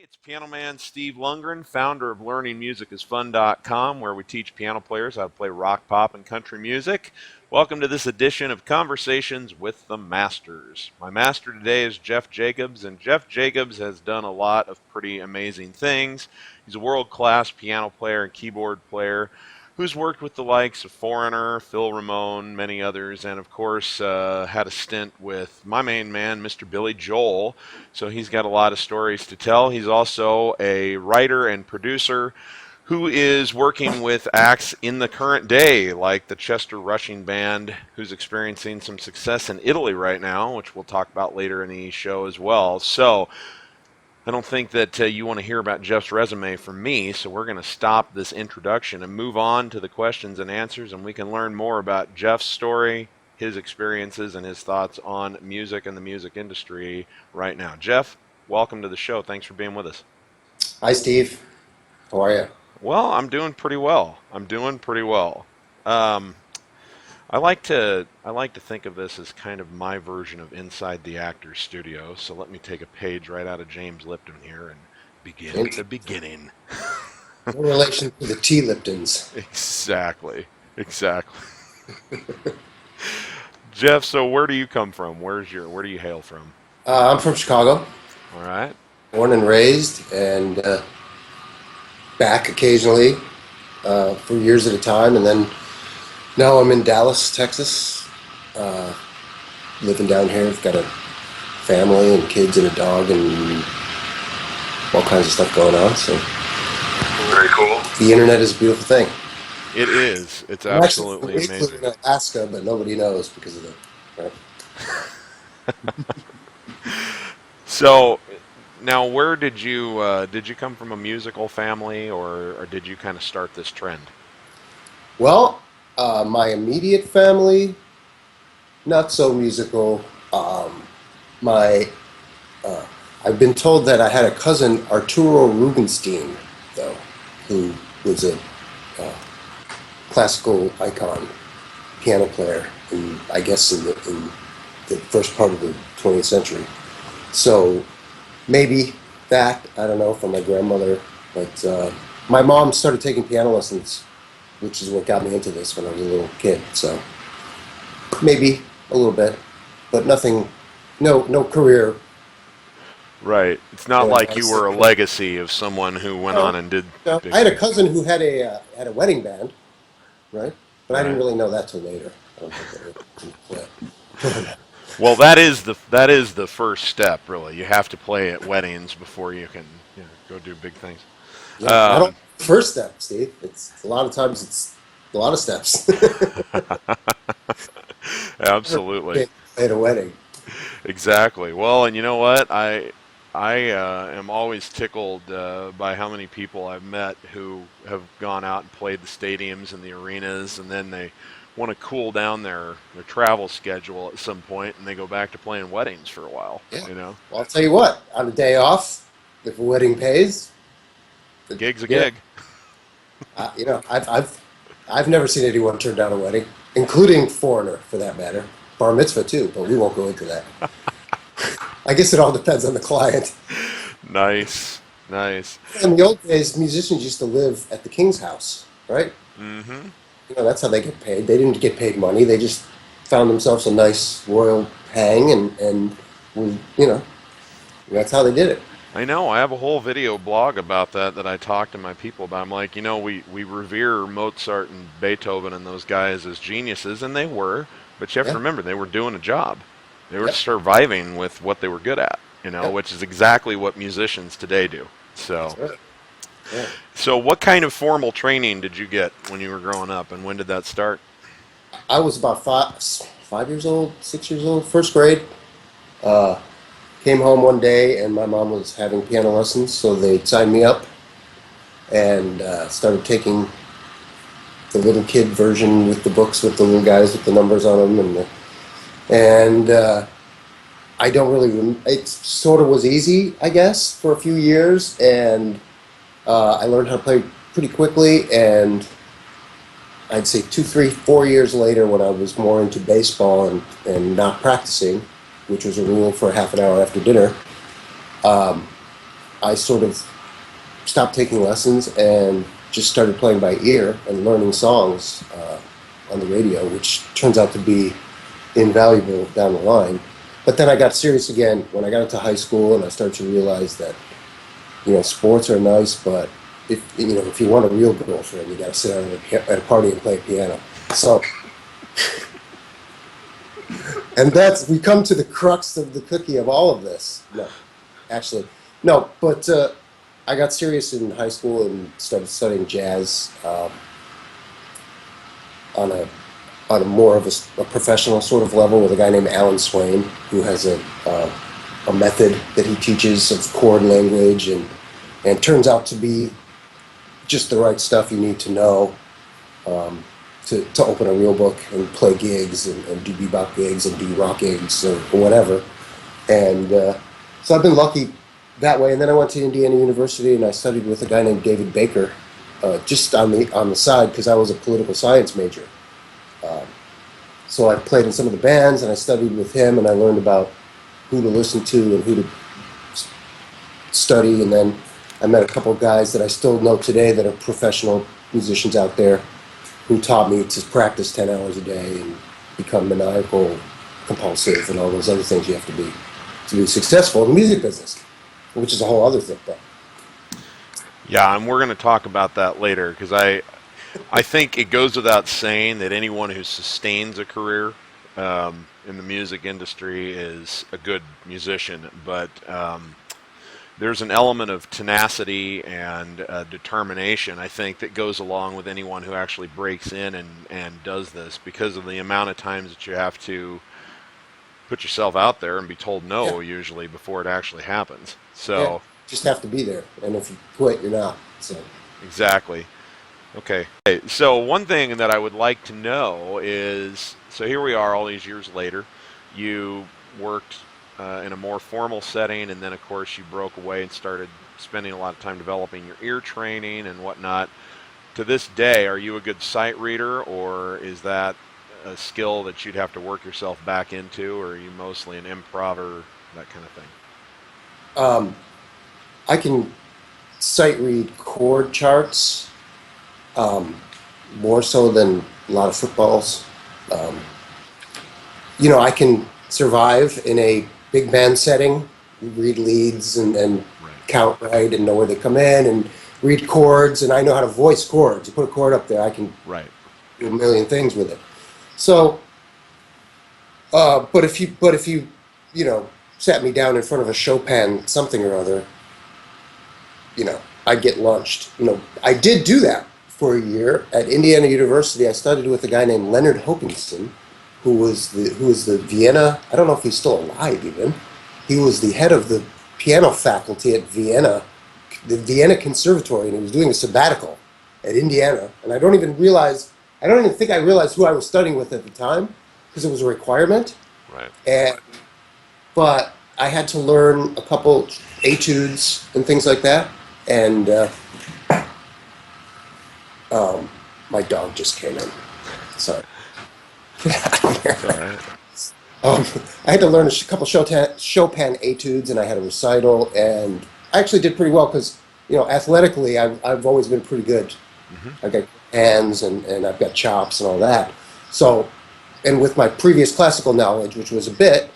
It's piano man Steve Lungrin, founder of learningmusicisfun.com, where we teach piano players how to play rock, pop, and country music. Welcome to this edition of Conversations with the Masters. My master today is Jeff Jacobs, and Jeff Jacobs has done a lot of pretty amazing things. He's a world-class piano player and keyboard player who's worked with the likes of Foreigner, Phil Ramone, many others, and of course had a stint with my main man, Mr. Billy Joel. So he's got a lot of stories to tell. He's also a writer and producer who is working with acts in the current day, like the Chester Rushing Band, who's experiencing some success in Italy right now, which we'll talk about later in the show as well. So I don't think that you want to hear about Jeff's resume from me, so we're going to stop this introduction and move on to the questions and answers, and we can learn more about Jeff's story, his experiences, and his thoughts on music and the music industry right now. Jeff, welcome to the show. Thanks for being with us. Hi, Steve. How are you? Well, I'm doing pretty well. Um, I like to think of this as kind of my version of Inside the Actor's Studio. So let me take a page right out of James Lipton here and begin at the beginning. No relation to the T. Liptons. Exactly. Jeff, so where do you come from? Where do you hail from? I'm from Chicago, All right. born and raised, and back occasionally for years at a time. And then now I'm in Dallas, Texas, uh, living down here. I've got a family and kids and a dog and all kinds of stuff going on. So Very cool. the internet is a beautiful thing. It is. It's I'm actually from absolutely amazing. in Alaska, but nobody knows because of the. Right? So now, where did you come from a musical family, or did you kind of start this trend? Well, my immediate family, not so musical. My, uh, I've been told that I had a cousin, Arturo Rubinstein, though, who was a uh, classical icon, piano player, I guess in the first part of the 20th century. So maybe that, I don't know, from my grandmother. But my mom started taking piano lessons, which is what got me into this when I was a little kid. So maybe a little bit, but nothing, no career. Right. It's not Yeah, like I you said, were a legacy of someone who went on no, and did no. big I had a things. cousin who had a wedding band, right? But I didn't Right. really know that till later. I don't think that really. Well, that is the first step, really. You have to play at weddings before you can, go do big things. Yeah, not only Um, the first step, Steve. It's a lot of times it's a lot of steps. Never Absolutely. at a wedding. Exactly. Well, and you know what? I am always tickled by how many people I've met who have gone out and played the stadiums and the arenas, and then they want to cool down their travel schedule at some point, and they go back to playing weddings for a while. Yeah. You know, Well, I'll tell you what. On a day off, if a wedding pays, the, gig's a you know, gig. I've never seen anyone turn down a wedding, including foreigner for that matter. Bar mitzvah too, but we won't go into that. I guess it all depends on the client. Nice, nice. In the old days, musicians used to live at the king's house, right? Mm-hmm. That's how they get paid. They didn't get paid money. They just found themselves a nice royal hang, and was, that's how they did it. I know. I have a whole video blog about that I talk to my people about. I'm like, we revere Mozart and Beethoven and those guys as geniuses, and they were. But you have to Yeah. remember, they were doing a job. They were Yep. surviving with what they were good at, Yep. which is exactly what musicians today do. So, That's right. Yeah. so what kind of formal training did you get when you were growing up, and when did that start? I was about 5 years old, 6 years old, first grade. Uh, Came home one day and my mom was having piano lessons, so they signed me up and started taking the little kid version with the books with the little guys with the numbers on them, and I don't really. It sort of was easy, I guess, for a few years, and I learned how to play pretty quickly. And I'd say 2, 3, 4 years later, when I was more into baseball and not practicing, which was only for a half an hour after dinner, um, I sort of stopped taking lessons and just started playing by ear and learning songs on the radio, which turns out to be invaluable down the line. But then I got serious again when I got into high school, and I started to realize that sports are nice, but if you want a real girlfriend, you got to sit down at a party and play piano. So, and that's we come to the crux of the cookie of all of this. No, actually, no. But I got serious in high school and started studying jazz on a more of a professional sort of level with a guy named Alan Swain, who has a method that he teaches of chord language, and turns out to be just the right stuff you need to know to open a real book and play gigs and do bebop gigs and do rock gigs or whatever. And so I've been lucky that way. And then I went to Indiana University and I studied with a guy named David Baker, just on the side because I was a political science major. So I played in some of the bands and I studied with him and I learned about who to listen to and who to study. And then I met a couple of guys that I still know today that are professional musicians out there who taught me to practice 10 hours a day and become maniacal, compulsive, and all those other things you have to be successful in the music business, which is a whole other thing. But Yeah, and we're going to talk about that later because I think it goes without saying that anyone who sustains a career in the music industry is a good musician, but there's an element of tenacity and determination, I think, that goes along with anyone who actually breaks in and does this because of the amount of times that you have to put yourself out there and be told no, yeah, usually, before it actually happens. yeah, So, just have to be there. And if you quit, you're not. So exactly. Okay. So one thing that I would like to know is, so here we are all these years later. You worked in a more formal setting, and then of course you broke away and started spending a lot of time developing your ear training and whatnot. To this day, are you a good sight reader, or is that a skill that you'd have to work yourself back into, or are you mostly an improver, that kind of thing? um, I can sight read chord charts um, more so than a lot of footballs. Um, I can survive in a big band setting, read leads and Right. count right and know where they come in and read chords, and I know how to voice chords. You put a chord up there, I can Right. do a million things with it. So, but if you, you know, sat me down in front of a Chopin something or other, I'd get launched. I did do that for a year at Indiana University. I studied with a guy named Leonard Hokinson, who was the Vienna. I don't know if he's still alive even. He was the head of the piano faculty at Vienna, the Vienna Conservatory, and he was doing a sabbatical at Indiana. And I don't even think I realized who I was studying with at the time because it was a requirement. Right. And but I had to learn a couple etudes and things like that. And my dog just came in. Sorry. It's all right. Um, I had to learn a couple Chopin etudes, and I had a recital, and I actually did pretty well because, athletically, I've always been pretty good. Hmm. I've got hands and I've got chops and all that. So, and with my previous classical knowledge, which was a bit,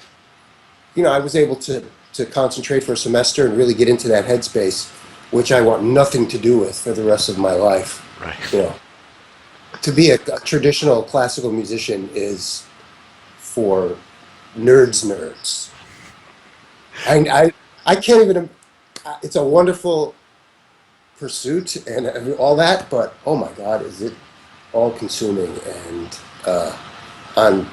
I was able to concentrate for a semester and really get into that headspace, which I want nothing to do with for the rest of my life. Right. You know, to be a traditional classical musician is for nerds. I can't even. It's a wonderful pursuit and all that, but oh my God, is it all consuming and on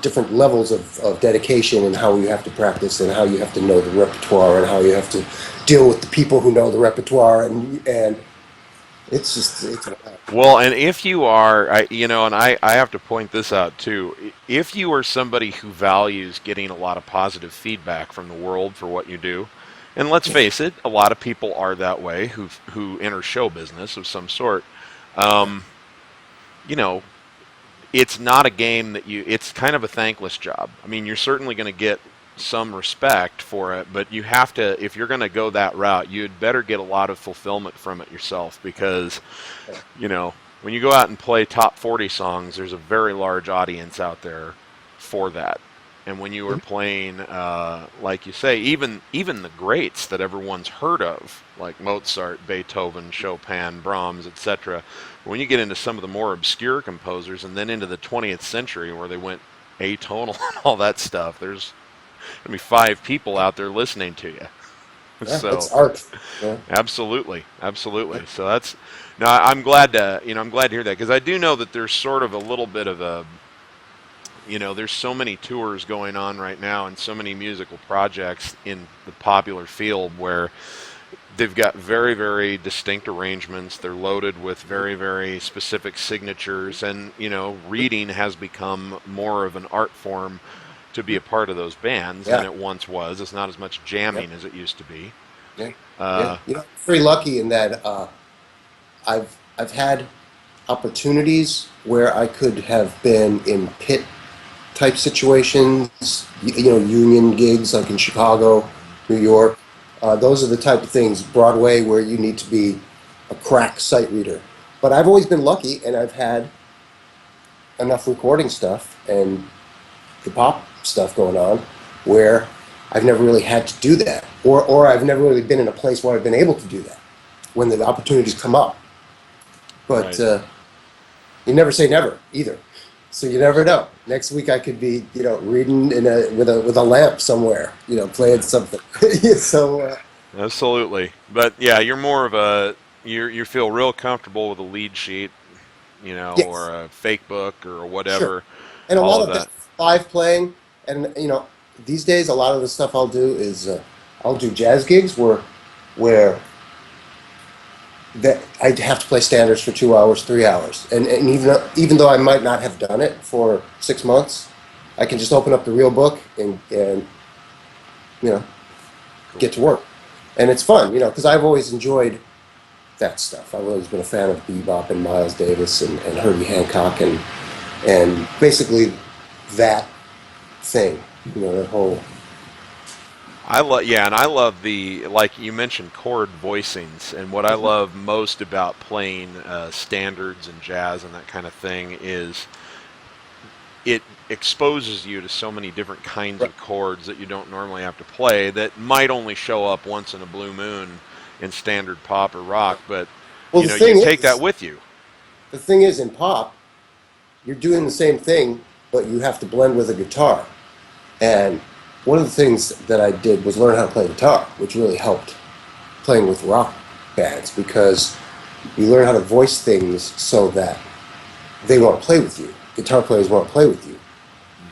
different levels of dedication and how you have to practice and how you have to know the repertoire and how you have to deal with the people who know the repertoire and it's a lot. Well, and if you are, and I have to point this out too. If you are somebody who values getting a lot of positive feedback from the world for what you do, and let's face it, a lot of people are that way who enter show business of some sort. Yeah, Um, you know, it's not a game that it's kind of a thankless job. I mean, you're certainly going to get some respect for it, but you have to, if you're going to go that route, you'd better get a lot of fulfillment from it yourself because, you know, when you go out and play top 40 songs, there's a very large audience out there for that. And when you are playing, like you say, even the greats that everyone's heard of, like Mozart, Beethoven, Chopin, Brahms, etc., when you get into some of the more obscure composers and then into the 20th century where they went atonal and all that stuff, there's going to be 5 people out there listening to you. Yeah, So it's art. Yeah. absolutely, absolutely. So that's no, I'm glad to I'm glad to hear that because I do know that there's sort of a little bit of a there's so many tours going on right now and so many musical projects in the popular field where they've got very, very distinct arrangements. They're loaded with very, very specific signatures, and reading has become more of an art form to be a part of those bands than Yeah. it once was. It's not as much Yep. jamming as it used to be. Yeah. Yeah. Uh, I'm very lucky in that I've had opportunities where I could have been in pit type situations, union gigs like in Chicago, New York. Those are the type of things, Broadway, where you need to be a crack sight reader. But I've always been lucky, and I've had enough recording stuff and the pop stuff going on where I've never really had to do that, or I've never really been in a place where I've been able to do that when the opportunities come up. But right. you never say never either. So you never know. Next week I could be, reading with a lamp somewhere, playing something. So Absolutely. But yeah, you're more of a you feel real comfortable with a lead sheet, yes, or a fake book or sure. whatever. And a All lot of of that that. live playing, and these days a lot of the stuff I'll do is I'll do jazz gigs where that I have to play standards for 2 hours, 3 hours, and even though I might not have done it for 6 months, I can just open up the real book and you know Cool. get to work, and it's fun, because I've always enjoyed that stuff. I've always been a fan of bebop and Miles Davis and Herbie Hancock and basically that thing, that whole And I love the like you mentioned chord voicings, and what I love most about playing standards and jazz and that kind of thing is it exposes you to so many different kinds right. of chords that you don't normally have to play that might only show up once in a blue moon in standard pop or rock, but Well, you take that with you. the thing is in pop, you're doing the same thing, but you have to blend with a guitar. And one of the things that I did was learn how to play guitar, which really helped playing with rock bands because you learn how to voice things so that they want to play with you. Guitar players want to play with you.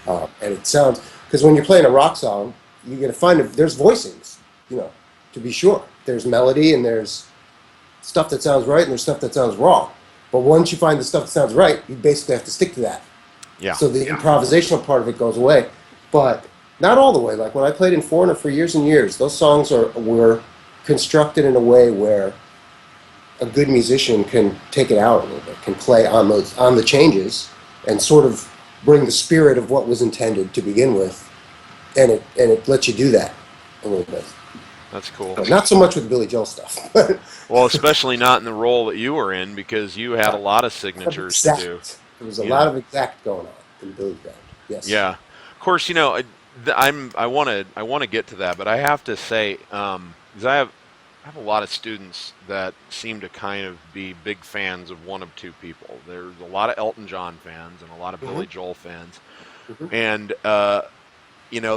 Hmm. And it sounds, because when you're playing a rock song, you're going to find there's voicings, to be sure. There's melody and there's stuff that sounds right and there's stuff that sounds wrong. But once you find the stuff that sounds right, you basically have to stick to that. Yeah. So the improvisational part of it goes away, but not all the way. Like when I played in Foreigner for years and years, those songs were constructed in a way where a good musician can take it out a little bit, can play on the changes, and sort of bring the spirit of what was intended to begin with, and it lets you do that a little bit. That's cool. But not so much with Billy Joel stuff. But Well, especially not in the role that you were in because you had a lot of signatures to do. exact. There was a You lot know. of exact going on in Billy's band. Yes. Yeah. Of course, I want to get to that, but I have to say, 'cause I have a lot of students that seem to kind of be big fans of one of two people. There's a lot of Elton John fans and a lot of Hmm. Billy Joel fans, Hmm. and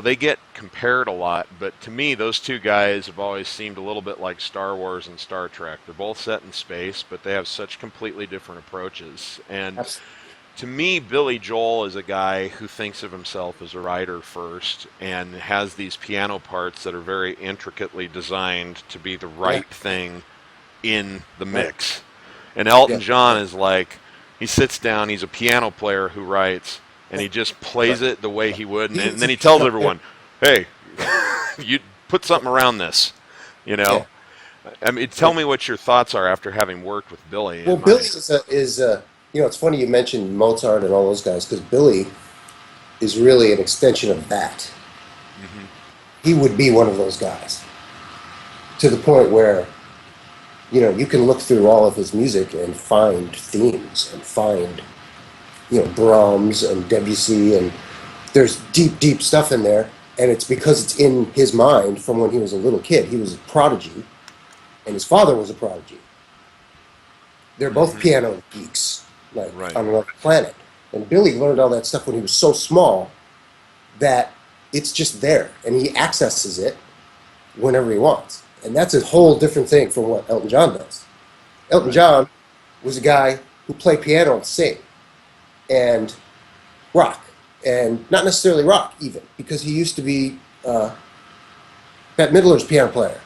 they get compared a lot. But to me, those two guys have always seemed a little bit like Star Wars and Star Trek. They're both set in space, but they have such completely different approaches. And Absolutely. to me, Billy Joel is a guy who thinks of himself as a writer first and has these piano parts that are very intricately designed to be the Yeah. right thing in the Right. mix. And Elton Yeah. John Yeah. is like, he sits down, he's a piano player who writes, and he just plays Right. it the way he would, and He's then a he tells piano player. everyone, hey, you put something around this, you Yeah. know? I mean, tell me what your thoughts are after having worked with Billy Well, in Billy my. is it's funny you mentioned Mozart and all those guys because Billy is really an extension of that. Hmm. he would be one of those guys, to the point where you can look through all of his music and find themes and find Brahms and Debussy, and there's deep, deep stuff in there, and it's because it's in his mind from when he was a little kid. He was a prodigy, and his father was a prodigy. They're both Hmm. piano geeks, like Right. on another planet. And Billy learned all that stuff when he was so small that it's just there, and he accesses it whenever he wants. And that's a whole different thing from what Elton John does. Elton Right. John was a guy who played piano and sing and rock, and not necessarily rock even, because he used to be Bette Midler's piano player.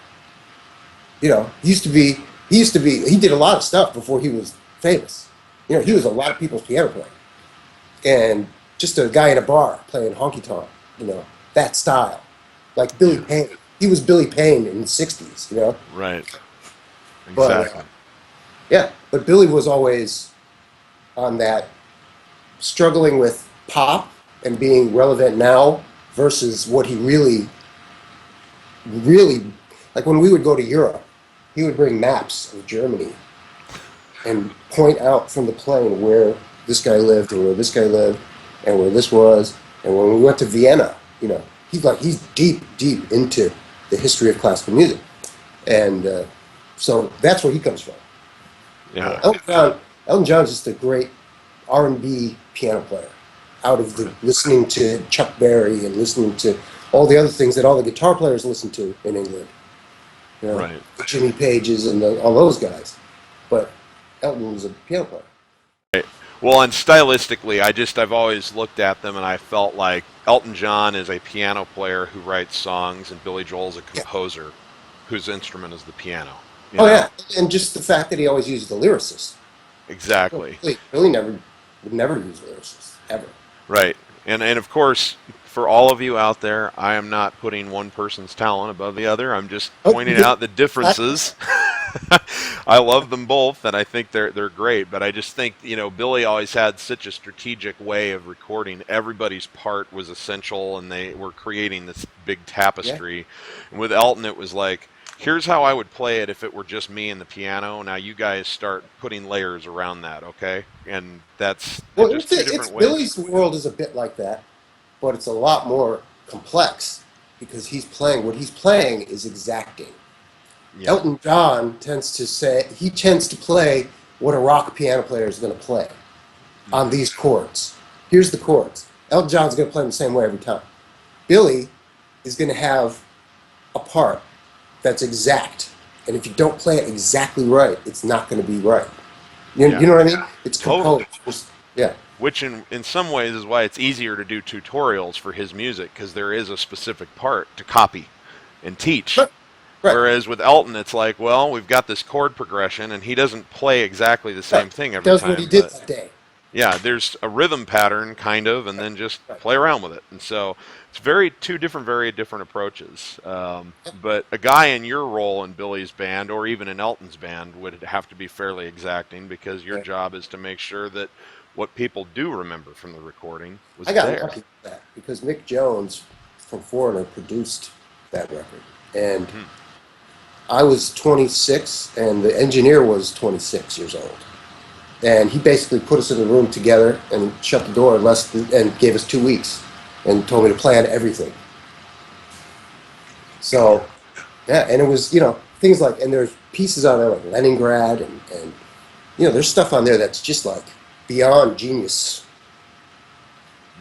He used to be. He did a lot of stuff before he was famous. He Yeah. was a lot of people's piano player, and just a guy in a bar playing honky tonk. That style, like Billy Yeah. Payne. He was Billy Payne in the '60s. Right. But Exactly. yeah, but Billy was always on that, struggling with pop and being relevant now versus what he really, like when we would go to Europe, he would bring maps of Germany and point out from the plane where this guy lived and where this guy lived and where this was. And when we went to Vienna, he's deep, deep into the history of classical music, and so that's where he comes from. Yeah. Elton John's just a great R&B piano player. Out of the Right. listening to Chuck Berry and listening to all the other things that all the guitar players listen to in England, you know, Right. the Jimmy Pages and all those guys. But Elton was a piano player. Right. Well, and stylistically, I've always looked at them and I felt like Elton John is a piano player who writes songs, and Billy Joel's a Yeah. composer whose instrument is the piano. You Oh know. yeah, and just the fact that he always used the lyricist. Exactly. Billy never would never use lyricists ever. Right. And of course, for all of you out there, I am not putting one person's talent above the other. I'm just Oh, you pointing did. out the differences. I love them both, and I think they're great. But I just think Billy always had such a strategic way of recording. Everybody's part was essential, and they were creating this big Yeah. tapestry. And with Elton, it was like, here's how I would play it if it were just me and the piano. Now you guys start putting layers around that, okay? And that's Well, just two it's different ways. Billy's world is a bit like that, but it's a lot more complex because what he's playing is exacting. Yeah. Elton John tends to play what a rock piano player is going to play on Hmm. these chords. Here's the chords. Elton John's going to play them the same way every time. Billy is going to have a part that's exact, and if you don't play it exactly right, it's not going to be right. You Yeah. know what I mean? It's Totally. composed. Yeah. Which in some ways is why it's easier to do tutorials for his music, because there is a specific part to copy and teach. Right. Right. Whereas with Elton, it's like, well, we've got this chord progression, and he doesn't play exactly the Right. same thing He every does what he time. did But that day. yeah, there's a rhythm pattern, kind of, and Right. then just Right. play around with it. And so it's very different approaches. But a guy in your role in Billy's band, or even in Elton's band, would have to be fairly exacting, because your Yeah. job is to make sure that what people do remember from the recording was I got there. lucky with that because Mick Jones from Foreigner produced that record, and Hmm. I was 26, and the engineer was 26 years old, and he basically put us in a room together and shut the door and gave us 2 weeks, and told me to plan everything. Yeah. So yeah, and it was things like, and there's pieces on there like Leningrad, and there's stuff on there that's just like beyond genius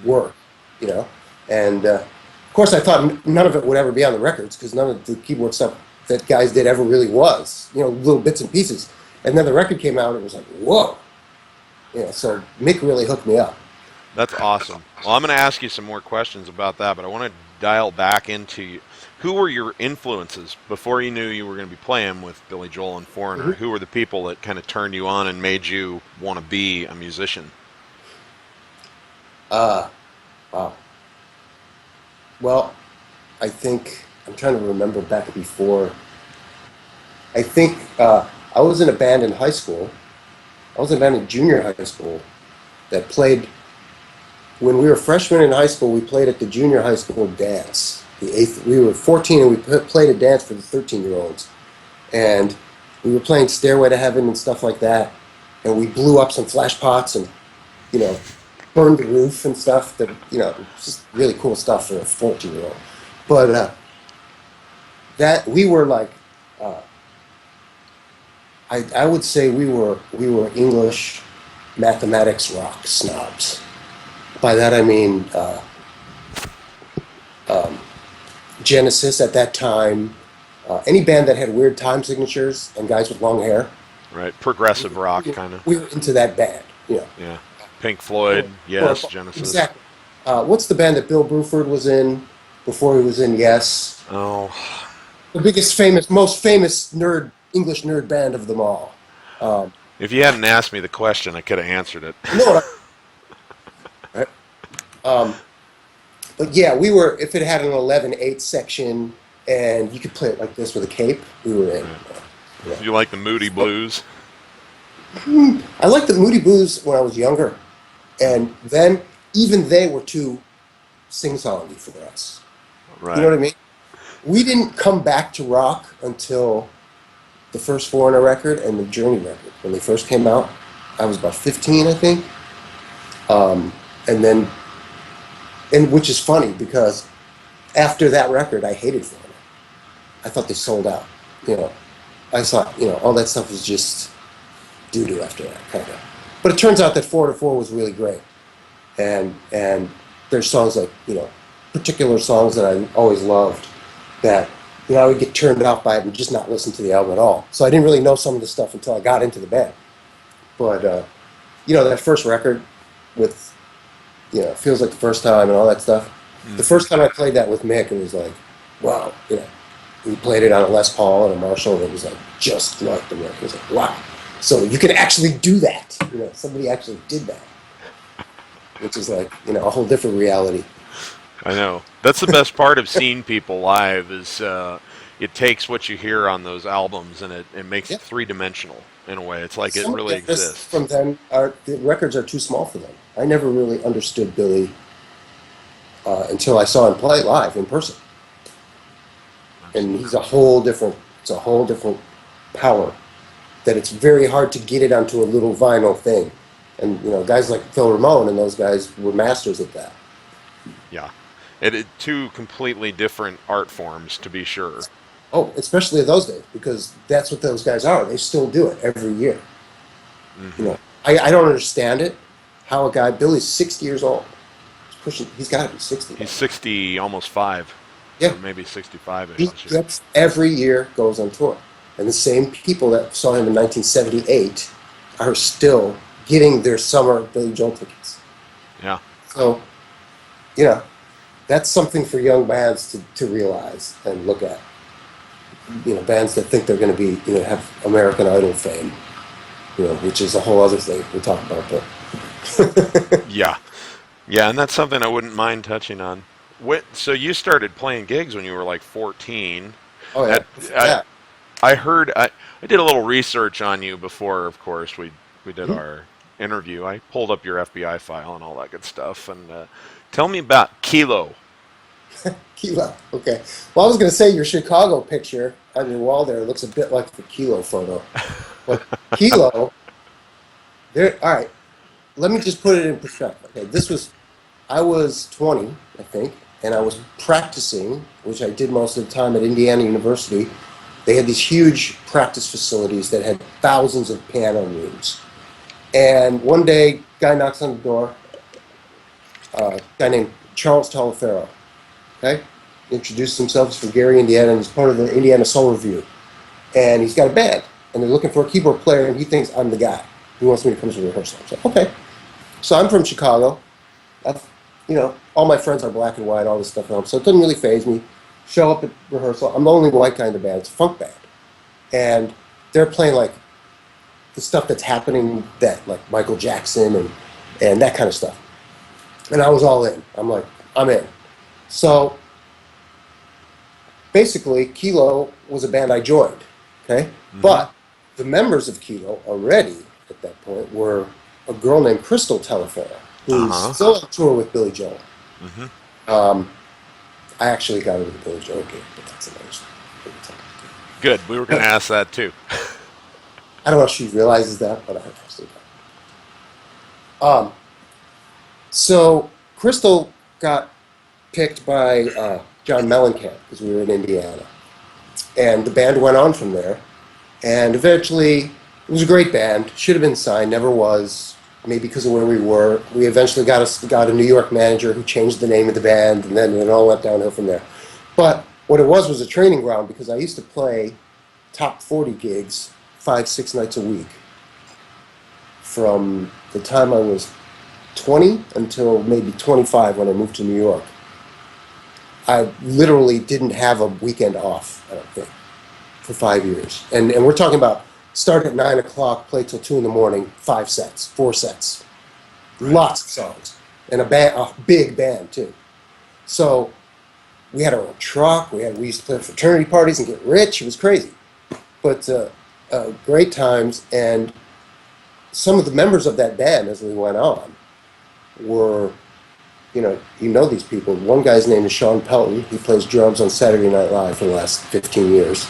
Hmm. work, you know. And of course, I thought none of it would ever be on the records because none of the keyboard stuff that guys did ever really was, little bits and pieces. And then the record came out, and it was like, whoa, So Mick really hooked me up. That's awesome. Well, I'm going to ask you some more questions about that, but I want to dial back into who were your influences before you knew you were going to be playing with Billy Joel and Foreigner? Mm-hmm. Who were the people that kind of turned you on and made you want to be a musician? Uh, wow. Well, I think I'm trying to remember back before. I think I was in a band in high school. I was in a band in junior high school that played when we were freshmen in high school. We played at the junior high school dance, the eighth. We were 14 and we played a dance for the 13-year-olds, and we were playing Stairway to Heaven and stuff like that, and we blew up some flash pots and you know burned the roof and stuff. That just really cool stuff for a 14-year-old. But that we were like, uh, I would say we were English mathematics rock snobs. By that I mean um, Genesis at that time. Any band that had weird time signatures and guys with long hair, Right. Progressive rock, kind of. we were into that band. Yeah. Pink Or, Floyd, or yes. Genesis. exactly. What's the band that Bill Bruford was in before he was in Yes? Oh, The biggest, most famous nerd English nerd band of them all. Um, if you hadn't asked me the question, I could have answered it. you know what? Right? Um, but yeah, we were. If it had an 11/8 section and you could play it like this with a cape, we were in. Right. Yeah. You like the Moody Blues? I liked the Moody Blues when I was younger, and then even they were too sing-songy for us. You know Right. what I mean? We didn't come back to rock until the first Foreigner record and the Journey record. When they first came out, I was about 15, I think. And then, and which is funny because after that record, I hated Foreigner. I thought they sold out. You know, I thought, all that stuff was just doo-doo after that, kind of. But it turns out that 4 to 4 was really great. And there's songs like, particular songs that I always loved that, I would get turned off by it and just not listen to the album at all. So I didn't really know some of the stuff until I got into the band. But, that first record with, Feels Like the First Time and all that stuff, the Hmm. first time I played that with Mick, it was like, wow, we played it on a Les Paul and a Marshall, and it was like, just like the record. It was like, wow. So you can actually do that. Somebody actually did that, which is like, a whole different reality. I know. That's the best part of seeing people live is it takes what you hear on those albums and it makes Yeah. it three-dimensional in a way. It's like it Some of really the artists exists. from them the records are too small for them. I never really understood Billy until I saw him play live in person, and Absolutely. it's a whole different power that it's very hard to get it onto a little vinyl thing. And guys like Phil Ramone and those guys were masters at that. Yeah. Two completely different art forms, to be sure. Oh, especially those days, because that's what those guys are. They still do it every year. You Hmm. know, I don't understand it. How a guy, Billy's 60 years old. He's got to be 60 by He's now. 60, almost 5, Yeah, or maybe 65-ish he this year. gets every year goes on tour. And the same people that saw him in 1978 are still getting their summer Billy Joel tickets. Yeah. So, you know, that's something for young bands to realize and look at. Bands that think they're going to be, have American Idol fame, which is a whole other thing we talk about. But Yeah. Yeah, and that's something I wouldn't mind touching on. So you started playing gigs when you were like 14. oh yeah, At, before I, that, I heard I did a little research on you before, of course, we did hmm our interview. I pulled up your FBI file and all that good stuff. And tell me about Kilo. Kilo. Okay. Well, I was going to say your Chicago picture on your wall there looks a bit like the Kilo photo, but Kilo. There. All right. Let me just put it in perspective. Okay. I was 20, I think, and I was Hmm. practicing, which I did most of the time at Indiana University. They had these huge practice facilities that had thousands of piano rooms. And one day, guy knocks on the door, a guy named Charles Talafero. Okay, introduced himself. He's from Gary, Indiana, and he's part of the Indiana Soul Review. And he's got a band, and they're looking for a keyboard player, and he thinks I'm the guy. He wants me to come to rehearsal. I said, okay. So I'm from Chicago. All my friends are black and white, all this stuff, so it doesn't really phase me. Show up at rehearsal. I'm the only white guy in the band. It's a funk band, and they're playing like the stuff that's happening, that like Michael Jackson and that kind of stuff. And I was all in. I'm like, I'm in. So basically, Kilo was a band I joined. Okay, Hmm. but the members of Kilo already at that point were a girl named Crystal Telefera, Uh who's huh. still on tour with Billy Joel. Hmm. Um, I actually got into the Billy Joel gig, but that's another story. Good. We were going to ask that too. I don't know if she realizes that, but I actually got. So Crystal got picked by John Mellencamp because we were in Indiana, and the band went on from there. And eventually, it was a great band. Should have been signed, never was. Maybe because of where we were. We eventually got a New York manager who changed the name of the band, and then it all went downhill from there. But what it was a training ground because I used to play top 40 gigs 5, 6 nights a week from the time I was 20 until maybe 25 when I moved to New York. I literally didn't have a weekend off, I don't think, for 5 years. And we're talking about start at 9 o'clock, play till 2 in the morning, 5 sets, 4 sets. Right. Lots of songs. And a big band, too. So we had our own truck. We used to play fraternity parties and get rich. It was crazy. But great times. And some of the members of that band, as we went on, were, you know these people. One guy's name is Sean Pelton. He plays drums on Saturday Night Live for the last 15 years.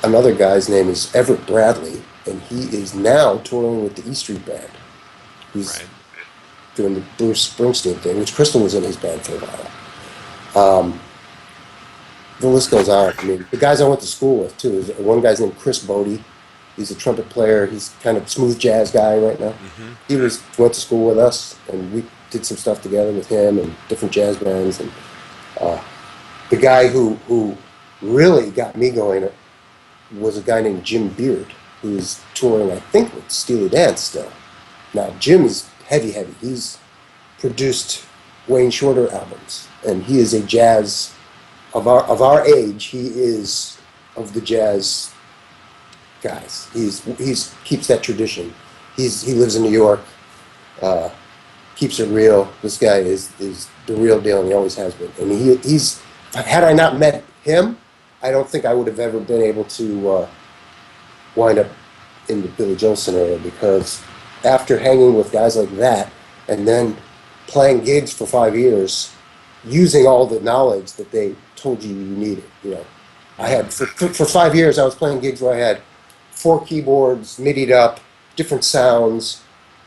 Another guy's name is Everett Bradley, and he is now touring with the E Street Band. He's Right. doing the Bruce Springsteen thing, which Crystal was in his band for a while. The list goes on. I mean, the guys I went to school with, too, is one guy's named Chris Bodie. He's a trumpet player. He's kind of smooth jazz guy right now. Hmm. He went to school with us, and we did some stuff together with him and different jazz bands. And the guy who really got me going was a guy named Jim Beard, who's touring, I think, with Steely Dan still. Now, Jim is heavy. He's produced Wayne Shorter albums, and he is a jazz of our age. He is of the jazz guys. He's keeps that tradition. He lives in New York, keeps it real. This guy is the real deal, and he always has been. And he's had I not met him, I don't think I would have ever been able to wind up in the Billy Joel scenario, because after hanging with guys like that and then playing gigs for 5 years, using all the knowledge that they told you needed, I had for 5 years I was playing gigs where I had 4 keyboards, midi'd up, different sounds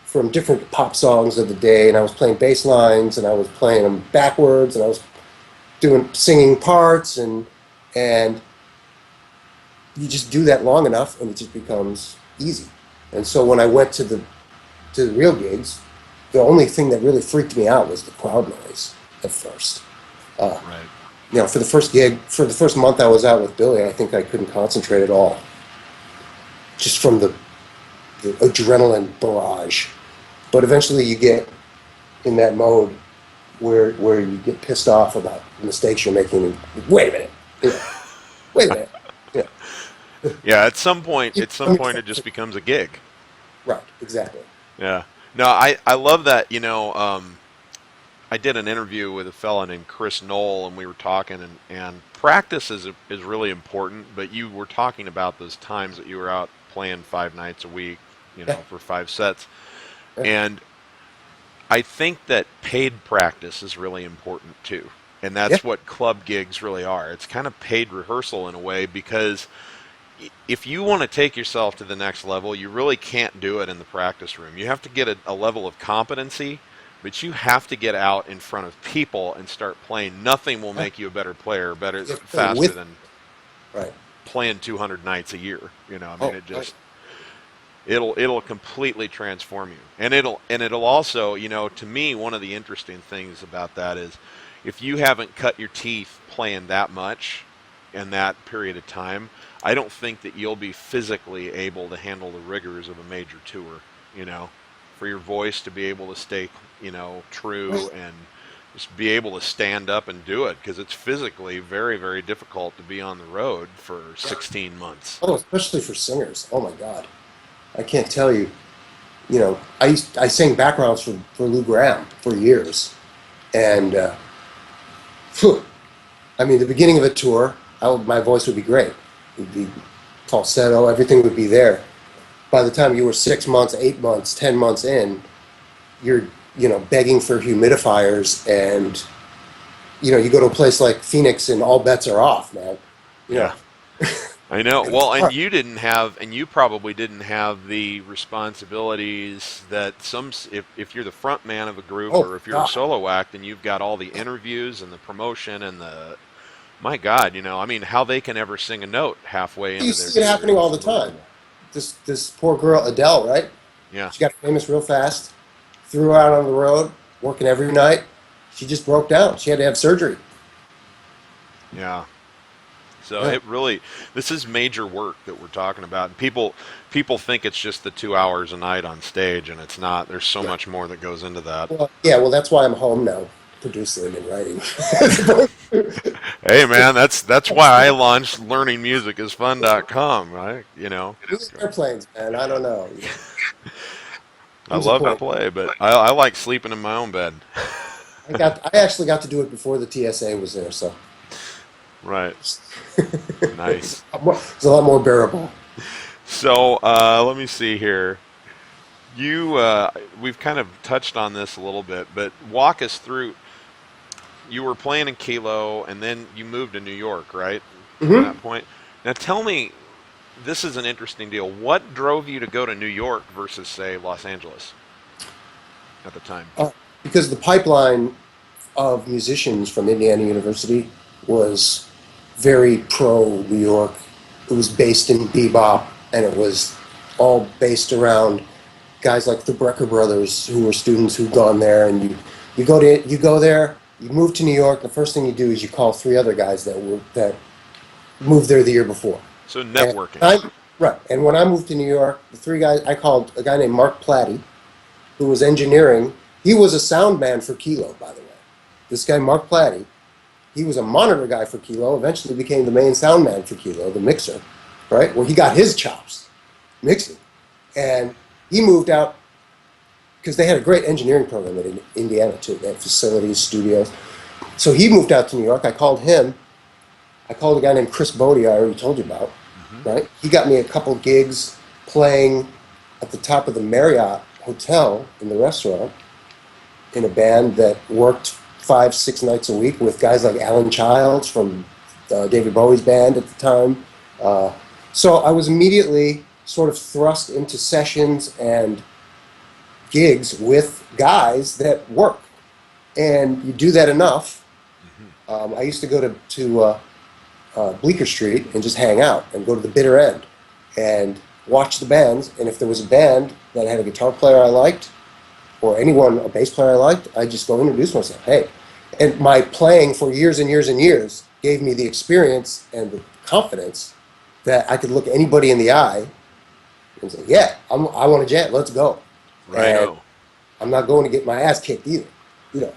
from different pop songs of the day, and I was playing bass lines, and I was playing them backwards, and I was singing parts, and you just do that long enough, and it just becomes easy. And so when I went to the real gigs, the only thing that really freaked me out was the crowd noise at first. Right. For the first gig, for the first month I was out with Billy, I think I couldn't concentrate at all, just from the adrenaline barrage. But eventually you get in that mode where you get pissed off about mistakes you're making. And, wait a minute. Wait a minute. Yeah. At some point, I mean, it just becomes a gig. right, exactly. Yeah. No, I love that. I did an interview with a fella named Chris Knoll, and we were talking, and practice is really important. But you were talking about those times that you were out playing 5 nights a week, Yeah, for 5 sets, yeah, and I think that paid practice is really important too. And yeah. that's what club gigs really are. It's kind of paid rehearsal in a way, because if you want to take yourself to the next level, you really can't do it in the practice room. You have to get a level of competency, but you have to get out in front of people and start playing. Nothing will make you a better player, You have to play faster with, than right. playing 200 nights a year. I mean, Oh, right. it'll completely transform you, and it'll also, to me, one of the interesting things about that is, if you haven't cut your teeth playing that much in that period of time, I don't think that you'll be physically able to handle the rigors of a major tour. For your voice to be able to stay, true, Right. and just be able to stand up and do it, because it's physically very, very difficult to be on the road for Yeah. 16 months. Oh, especially for singers. Oh my God. I can't tell you. I sang backgrounds for Lou Graham for years, and phew, I mean, the beginning of a tour, my voice would be great. It would be falsetto, everything would be there. By the time you were 6 months, 8 months, 10 months in, you're begging for humidifiers and you go to a place like Phoenix and all bets are off, man. You Yeah. know, I know. it's Well, and hard. you didn't have, and you probably didn't have the responsibilities that if you're the front man of a group Oh or if you're a God. solo act and you've got all the interviews and the promotion and my God, I mean, how they can ever sing a note halfway You into their see it career happening is all the time. unbelievable. This poor girl Adele, right? Yeah. She got famous real fast, threw her out on the road, working every night. She just broke down. She had to have surgery. Yeah. So Yeah. it really, this is major work that we're talking about. And people think it's just the 2 hours a night on stage, and it's not. There's so Yeah. much more that goes into that. Well, yeah. Well, that's why I'm home now, producing and writing. Hey man, that's why I launched learningmusicisfun.com, right? Airplanes, man. I don't know. I Who's a love to point? play, but I like sleeping in my own bed. I actually got to do it before the TSA was there, so Right. it's Nice. a lot more bearable. So let me see here. You we've kind of touched on this a little bit, but walk us through. You were playing in Kilo, and then you moved to New York, right? From Hmm. that point. Now tell me, this is an interesting deal. What drove you to go to New York versus, say, Los Angeles at the time? Because the pipeline of musicians from Indiana University was very pro New York. It was based in bebop, and it was all based around guys like the Brecker brothers, who were students who'd gone there. And you go there, you move to New York. The first thing you do is you call three other guys that moved there the year before. So And networking. I right. And when I moved to New York, the three guys I called a guy named Mark Platty, who was engineering. He was a sound man for Kilo, by the way. This guy Mark Platty, he was a monitor guy for Kilo. Eventually became the main sound man for Kilo, the mixer, right? Where he got his chops mixing, and he moved out because they had a great engineering program in Indiana too. They had facilities, studios. So he moved out to New York. I called him. I called a guy named Chris Bodie, I already told you about, Hmm. right? He got me a couple gigs playing at the top of the Marriott Hotel in the restaurant in a band that worked 5, 6 nights a week with guys like Alan Childs from David Bowie's band at the time. Uh, so I was immediately sort of thrust into sessions and gigs with guys that work. And you do that enough. Hmm. I used to go to Bleecker Street and just hang out and go to the bitter end and watch the bands. And if there was a band that had a guitar player I liked, or anyone, a bass player I liked, I just go introduce myself. Hey, and my playing for years and years and years gave me the experience and the confidence that I could look anybody in the eye and say, "Yeah, I want to jam. Let's go." And Righto. I'm not going to get my ass kicked either.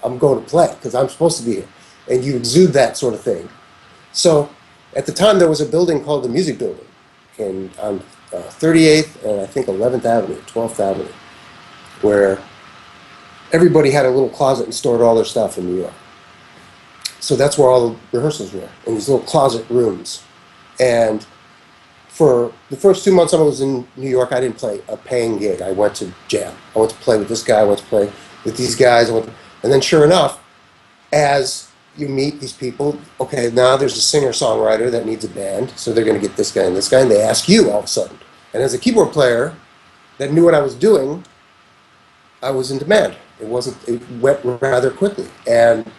I'm going to play because I'm supposed to be here. And you exude that sort of thing. So at the time, there was a building called the Music Building on 38th and I think 11th Avenue, 12th Avenue, where everybody had a little closet and stored all their stuff in New York. So that's where all the rehearsals were, in these little closet rooms. And for the first 2 months I was in New York, I didn't play a paying gig. I went to jam. I went to play with this guy. I went to play with these guys. And then, sure enough, as you meet these people, okay, now there's a singer-songwriter that needs a band, so they're going to get this guy, and they ask you all of a sudden. And as a keyboard player that knew what I was doing, I was in demand. It wasn't. It went rather quickly. And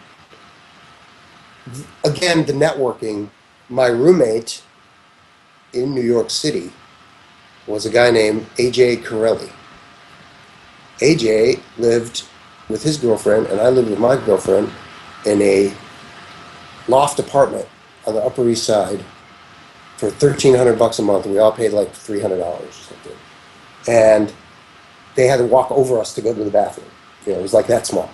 again, the networking. My roommate in New York City was a guy named AJ Corelli. AJ lived with his girlfriend, and I lived with my girlfriend in a loft apartment on the Upper East Side for $1,300 a month. We all paid like $300 or something, and they had to walk over us to go to the bathroom. It was like that small.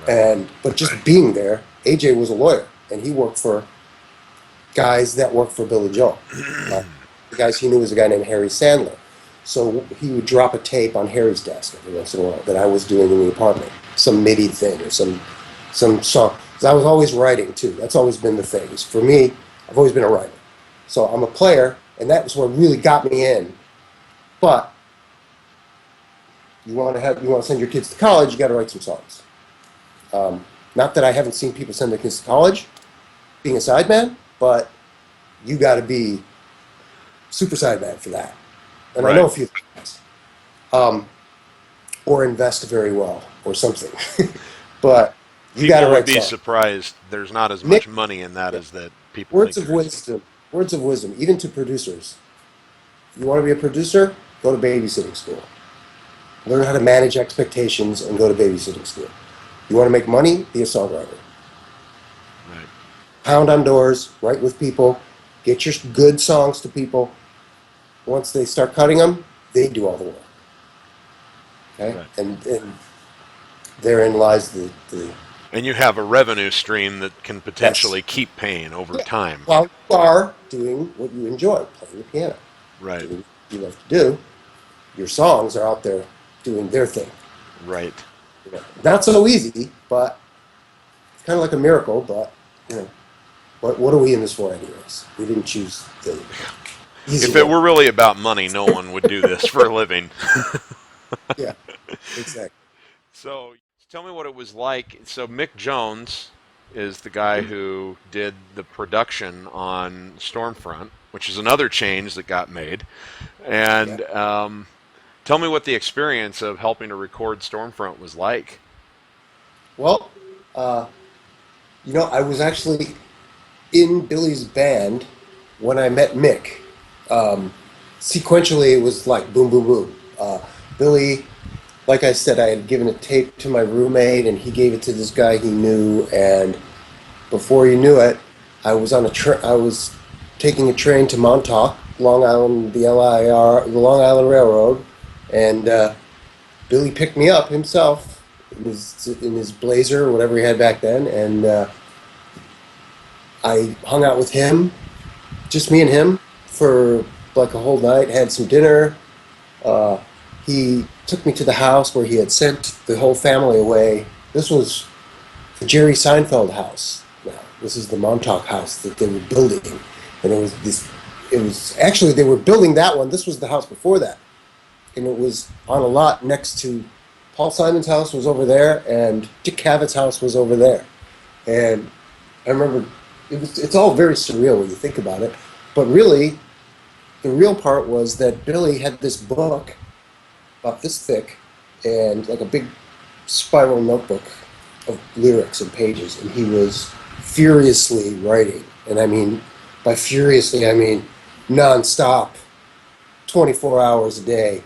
Right. But just being there, AJ was a lawyer, and he worked for guys that worked for Billy Joel. The guys he knew was a guy named Harry Sandler. So he would drop a tape on Harry's desk every once in a while that I was doing in the apartment, some MIDI thing or some song. 'Cause I was always writing too. That's always been the thing. For me, I've always been a writer. So I'm a player, and that was what really got me in. But you want to send your kids to college, you got to write some songs. Not that I haven't seen people send their kids to college being a sideman, but you got to be super sideman for that. And I know Right. a few guys. Um, or invest very well or something. But you got to People would write be songs. surprised there's not as Nick, much money in that yeah, as that people words think of there is. wisdom, words of wisdom, even to producers. You want to be a producer? Go to babysitting school. Learn how to manage expectations and go to babysitting school. You want to make money? Be a songwriter. Right. Pound on doors, write with people, get your good songs to people. Once they start cutting them, they do all the work. Okay? Right. And therein lies the And you have a revenue stream that can yes. potentially keep paying over Yeah. time. While you are doing what you enjoy, playing the piano, Right. doing what you love to do, your songs are out there doing their thing. Right. Not so easy, but it's kind of like a miracle. But you know, what are we in this for, anyways? We didn't choose the easy If it road. were really about money, no one would do this for a living. Yeah, exactly. So tell me what it was like. So Mick Jones is the guy who did the production on Stormfront, which is another change that got made. Yeah. And tell me what the experience of helping to record Stormfront was like. Well, uh, I was actually in Billy's band when I met Mick. Um, Sequentially, it was like boom, boom, boom. Billy, like I said, I had given a tape to my roommate, and he gave it to this guy he knew. And before you knew it, I was taking a train to Montauk, Long Island, the LIR, the Long Island Railroad, and Billy picked me up himself in his Blazer or whatever he had back then, and I hung out with him, just me and him, for like a whole night. Had some dinner. Uh, he took me to the house where he had sent the whole family away. This was the Jerry Seinfeld house. Now, this is the Montauk house that they were building, and it was this. It was actually they were building that one. This was the house before that, and it was on a lot next to Paul Simon's house was over there, and Dick Cavett house was over there. And I remember it's all very surreal when you think about it, but really the real part was that Billy had this book about this thick and like a big spiral notebook of lyrics and pages, and he was furiously writing. And I mean, by furiously, I mean nonstop, 24 hours a day,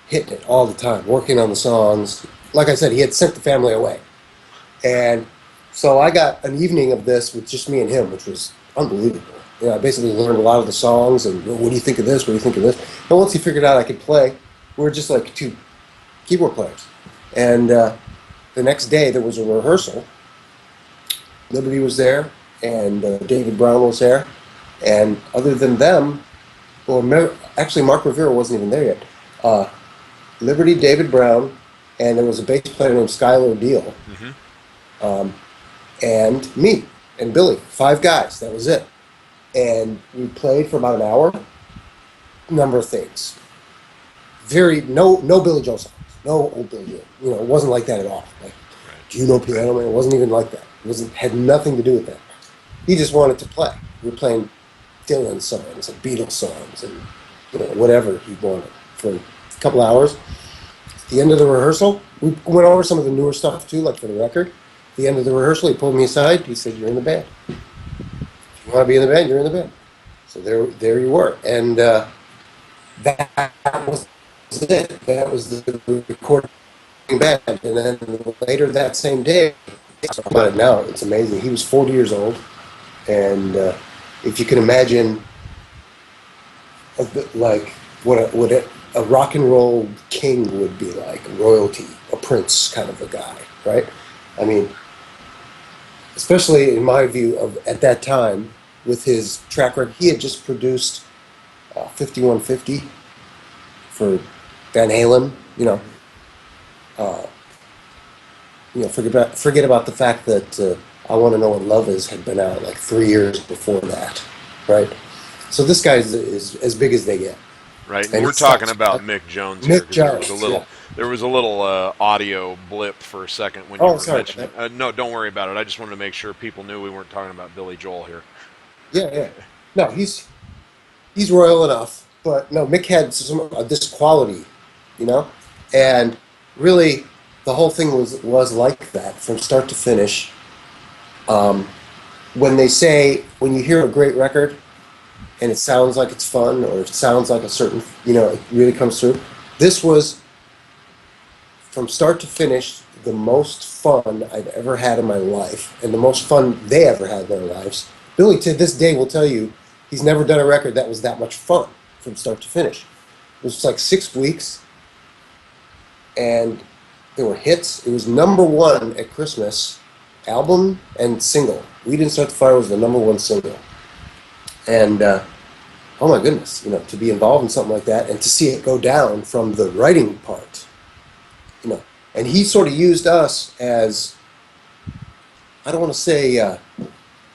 hitting it all the time, working on the songs. Like I said, he had sent the family away. And so I got an evening of this with just me and him, which was unbelievable. I basically learned a lot of the songs and what do you think of this? What do you think of this? And once he figured out I could play, we were just like two keyboard players. And the next day there was a rehearsal. Liberty was there, and David Brown was there. And other than them, actually Mark Rivera wasn't even there yet. Uh, Liberty, David Brown, and there was a bass player named Skylar Deal, Hmm. um, and me and Billy. 5 guys. That was it. And we played for about an hour. Number of things. No Billy Joel songs. No old Billy Joel. It wasn't like that at all. Like, Right. do you know piano man? It wasn't even like that. It wasn't had nothing to do with that. He just wanted to play. We were playing Dylan songs and Beatles songs and whatever he wanted for a couple hours. At the end of the rehearsal, we went over some of the newer stuff too, like for the record. At the end of the rehearsal, he pulled me aside. He said, "You're in the band. If you want to be in the band, you're in the band." So there you were, and that was it. That was the recording band. And then later that same day, talk about it now. It's amazing. He was 40 years old, and if you can imagine, a bit like what a rock and roll king would be like, royalty, a prince kind of a guy, right? I mean, especially in my view of at that time with his track record, he had just produced 5150 for Van Halen. Uh, forget about the fact that I Want to Know What Love Is had been out like 3 years before that, right? So this guy is as big as they get, Right, and and he we're talking sucks. about Mick Jones here Mick because there was a Jones, little yeah. There was a little audio blip for a second when you Oh, were sorry about mentioning. that. No, don't worry about it. I just wanted to make sure people knew we weren't talking about Billy Joel here. Yeah, yeah. No, he's royal enough, but no, Mick had this quality, you know, Right. and really the whole thing was like that from start to finish. Um, when they say when you hear a great record and it sounds like it's fun or it sounds like a certain, it really comes through. This was from start to finish the most fun I've ever had in my life, and the most fun they ever had in their lives. Billy, to this day, will tell you he's never done a record that was that much fun from start to finish. It was like 6 weeks, and there were hits. It was number one at Christmas, album and single. We Didn't Start the Fire was the number one single, and oh my goodness, to be involved in something like that and to see it go down from the writing part, you know, and he sort of used us as, I don't want to say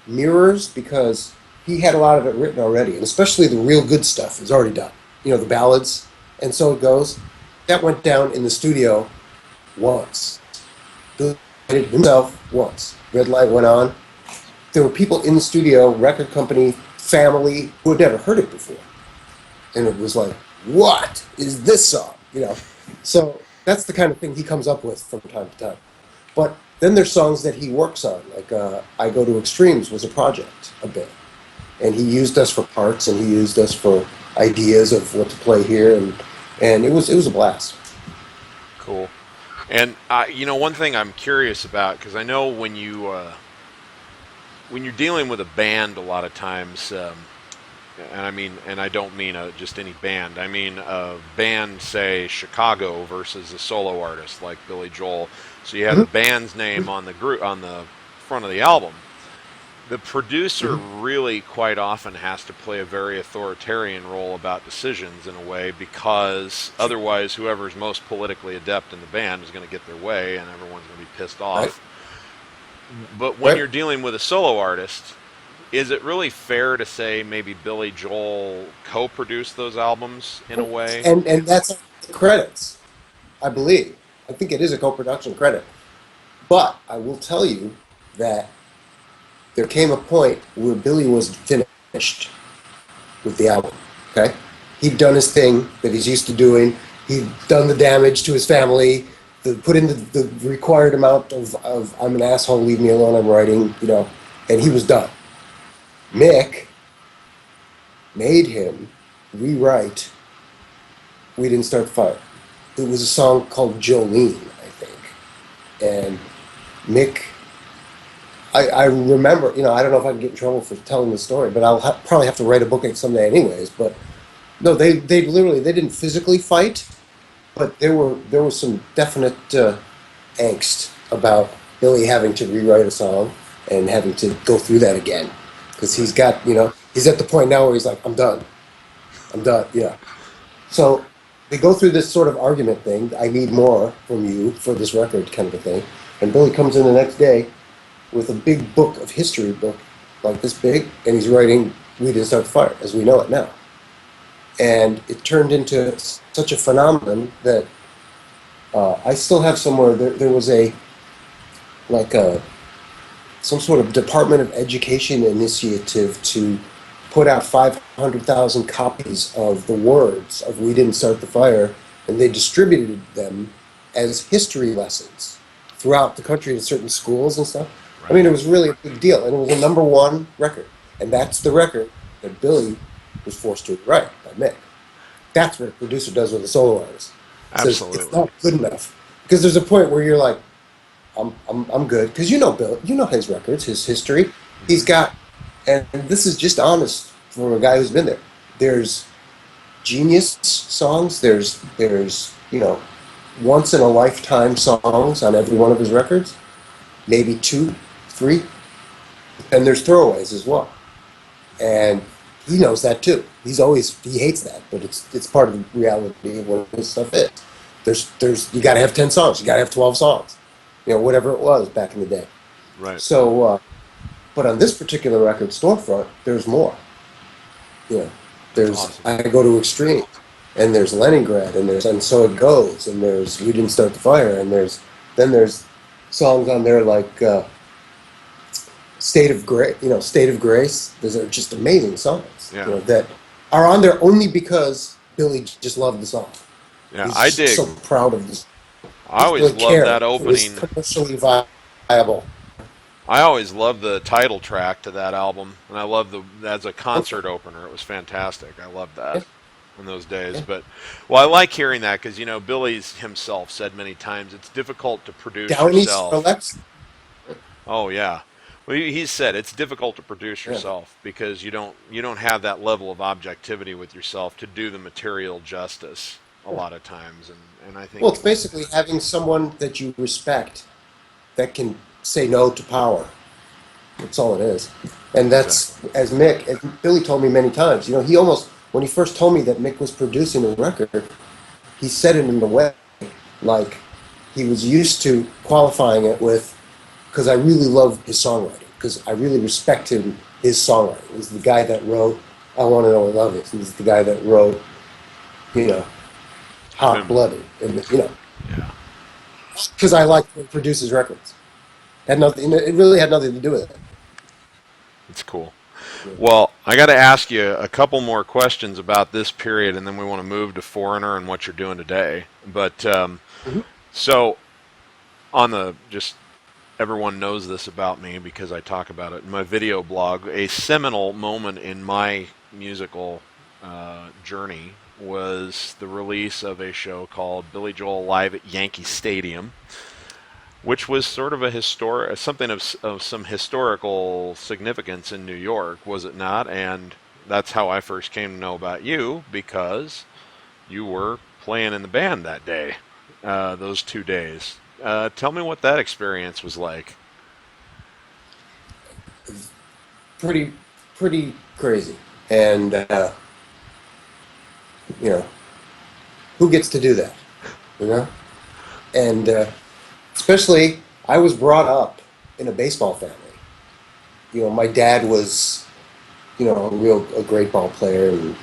mirrors, because he had a lot of it written already, and especially the real good stuff is already done. The ballads, and so it goes. That went down in the studio once. Bill did it himself once. Red light went on. There were people in the studio, record company, family, who had never heard it before, and it was like, "What is this song?" So that's the kind of thing he comes up with from time to time. But then there's songs that he works on, like "I Go to Extremes" was a project a bit, and he used us for parts, and he used us for ideas of what to play here, and it was a blast. Cool. And one thing I'm curious about, because I know when you're dealing with a band, a lot of times, and I don't mean just any band. I mean a band, say Chicago, versus a solo artist like Billy Joel. So you have the Mm-hmm. band's name on the group on the front of the album. The producer Mm-hmm. really quite often has to play a very authoritarian role about decisions in a way, because otherwise whoever's most politically adept in the band is going to get their way and everyone's going to be pissed Right, off. But when right. you're dealing with a solo artist, is it really fair to say maybe Billy Joel co-produced those albums in a way? And that's the credits, I believe. I think it is a co-production credit, but I will tell you that there came a point where Billy was finished with the album. Okay, he'd done his thing that he's used to doing. He'd done the damage to his family. Put in the required amount of "I'm an asshole, leave me alone, I'm writing," and he was done. Mick made him rewrite "We Didn't Start the Fire." It was a song called Jolene, I think, and Mick. I remember, I don't know if I can get in trouble for telling the story, but probably have to write a book someday, anyways. But no, they literally they didn't physically fight, but there was some definite angst about Billy having to rewrite a song and having to go through that again, because Right. he's at the point now where he's like, I'm done, yeah. So they go through this sort of argument thing. I need more from you for this record, kind of a thing. And Billy comes in the next day with a big book of history book, like this big, and he's writing "We Didn't Start the Fire" as we know it now. And it turned into such a phenomenon that I still have somewhere. There was like a some sort of Department of Education initiative to put out 500,000 copies of the words of "We Didn't Start the Fire," and they distributed them as history lessons throughout the country to certain schools and stuff. I Right. mean, it was really a big deal, and it was a number one record, and that's the record that Billy was forced to write by Mick. That's what a producer does with a solo artist. He says it's Absolutely. not good enough, because there's a point where you're like, I'm good, because Bill, his records, his history. He's got, and this is just honest for a guy who's been there. There's genius songs. There's once in a lifetime songs on every one of his records, maybe two, three, and there's throwaways as well. And he knows that too. He hates that, but it's part of the reality of what his stuff is. There's you got to have 10 songs. You got to have 12 songs. Whatever it was back in the day. Right. So, but on this particular record, Storefront, there's more. You know, That's there's awesome. I Go to Extreme, and there's Leningrad, and so it goes, and there's We Didn't Start the Fire, and there's songs on there like State of Grace, State of Grace. Those are just amazing songs, Yeah. that are on there only because Billy just loved the song. Yeah, He's I just dig. so proud of this. I He didn't always really loved care that if it was opening. commercially viable. I always loved the title track to that album, and I loved the as a concert opener. It was fantastic. I loved that Yeah, in those days. yeah. But well, I like hearing that because Billy's himself said many times it's difficult to produce Down East for yourself. Lex. Oh yeah. Well, he's said it's difficult to produce Yeah. yourself because you don't have that level of objectivity with yourself to do the material justice a lot of times, and I Well, think it's basically having someone that you respect that can say no to power. That's all it is. And that's, exactly. as Billy told me many times, when he first told me that Mick was producing a record, he said it in a way like he was used to qualifying it with, because I really love his songwriting, because I really respect his songwriting. He's the guy that wrote I Want to Know What Love Is. He's the guy that wrote, you know, Hot Him. Blooded. And, Yeah, because I like to produce his records. Had nothing, it really had nothing to do with it. it's cool. Yeah. Well, I got to ask you a couple more questions about this period, and then we want to move to Foreigner and what you're doing today. But Mhm. so on the just everyone knows this about me because I talk about it in my video blog. A seminal moment in my musical journey was the release of a show called Billy Joel Live at Yankee Stadium, which was sort of a something of some historical significance in New York, was it not? And that's how I first came to know about you because you were playing in the band that day, those 2 days. Tell me what that experience was like. Pretty, pretty crazy. And, you know, who gets to do that? You know? And especially, I was brought up in a baseball family. My dad was, a great ball player, and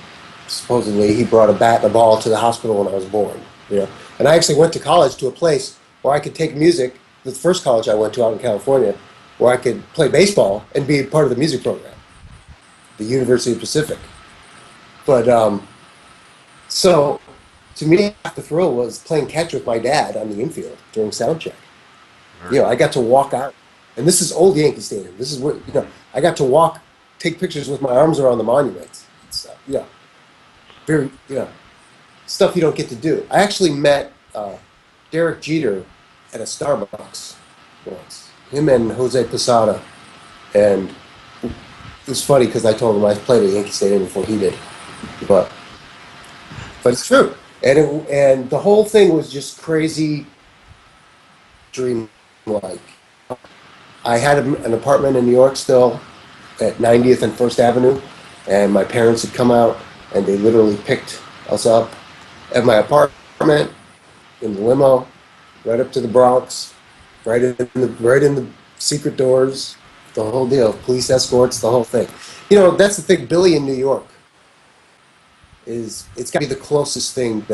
supposedly he brought a bat and a ball to the hospital when I was born. And I actually went to college to a place where I could take music. The first college I went to out in California, where I could play baseball and be part of the music program, the University of Pacific. But so to me, half the thrill was playing catch with my dad on the infield during sound check. Very I cool. got to walk out, and this is old Yankee Stadium. This is where I got to walk, take pictures with my arms around the monuments. It's very stuff you don't get to do. I actually met Derek Jeter at a Starbucks once. Him and Jose Posada, and it was funny because I told him I played at Yankee Stadium before he did, but it's true. And the whole thing was just crazy, dream like. I had an apartment in New York still at 90th and First Avenue, and my parents had come out and they literally picked us up at my apartment in the limo, right up to the Bronx, right in the secret doors, the whole deal, police escorts, the whole thing. That's the thing. Billy in New York it's got to be the closest thing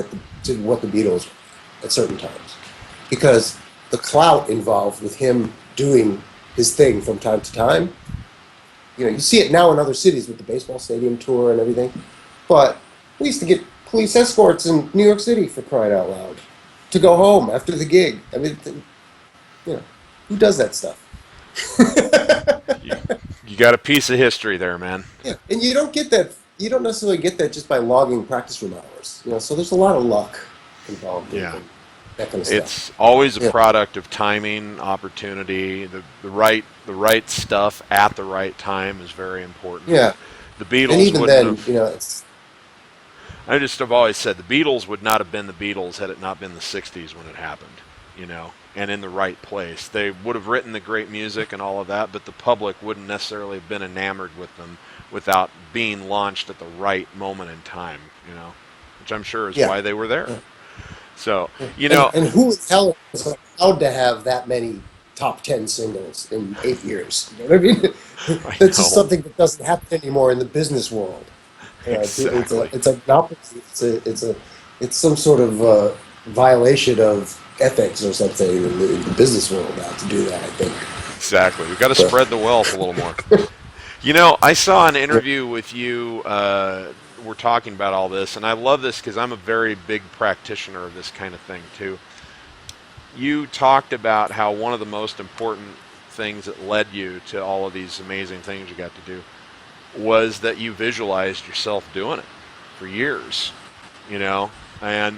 to what the Beatles were at certain times, because the clout involved with him doing his thing from time to time. You see it now in other cities with the baseball stadium tour and everything. But we used to get police escorts in New York City, for crying out loud, to go home after the gig. I mean, who does that stuff? You, you got a piece of history there, man. Yeah, and you don't get that. You don't necessarily get that just by logging practice room hours. So there's a lot of luck involved in Yeah. that kind of stuff. It's always a Yeah, product of timing, opportunity, the right stuff at the right time is very important. yeah, The and Beatles even wouldn't then, have it's I just have always said the Beatles would not have been the Beatles had it not been the 60s when it happened, and in the right place. They would have written the great music and all of that, but the public wouldn't necessarily have been enamored with them without being launched at the right moment in time, which I'm sure is yeah. why they were there. Yeah. So, you And know, and who the hell is allowed to have that many top 10 singles in 8 years? You know what I mean? I That's just know. something that doesn't happen anymore in the business world. Exactly. It's a novelty. It's some sort of violation of ethics or something in the business world now to do that. I think. Exactly. We've got to So spread the wealth a little more. You know, I saw an interview with you. We're talking about all this, and I love this because I'm a very big practitioner of this kind of thing too. You talked about how one of the most important things that led you to all of these amazing things you got to do was that you visualized yourself doing it for years, you know? And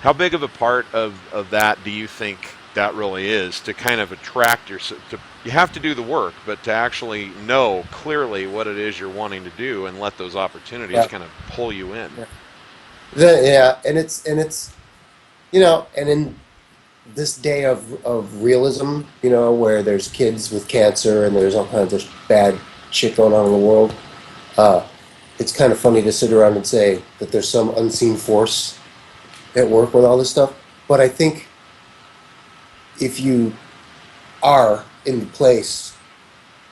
how big of a part of that do you think that really is to kind of attract yourself to you have to do the work, but to actually know clearly what it is you're wanting to do and let those opportunities yeah, kind of pull you in. yeah, and it's and in this day of realism, where there's kids with cancer and there's all kinds of bad shit going on in the world. Uh, it's kind of funny to sit around and say that there's some unseen force at work with all this stuff. But I think if you are in the place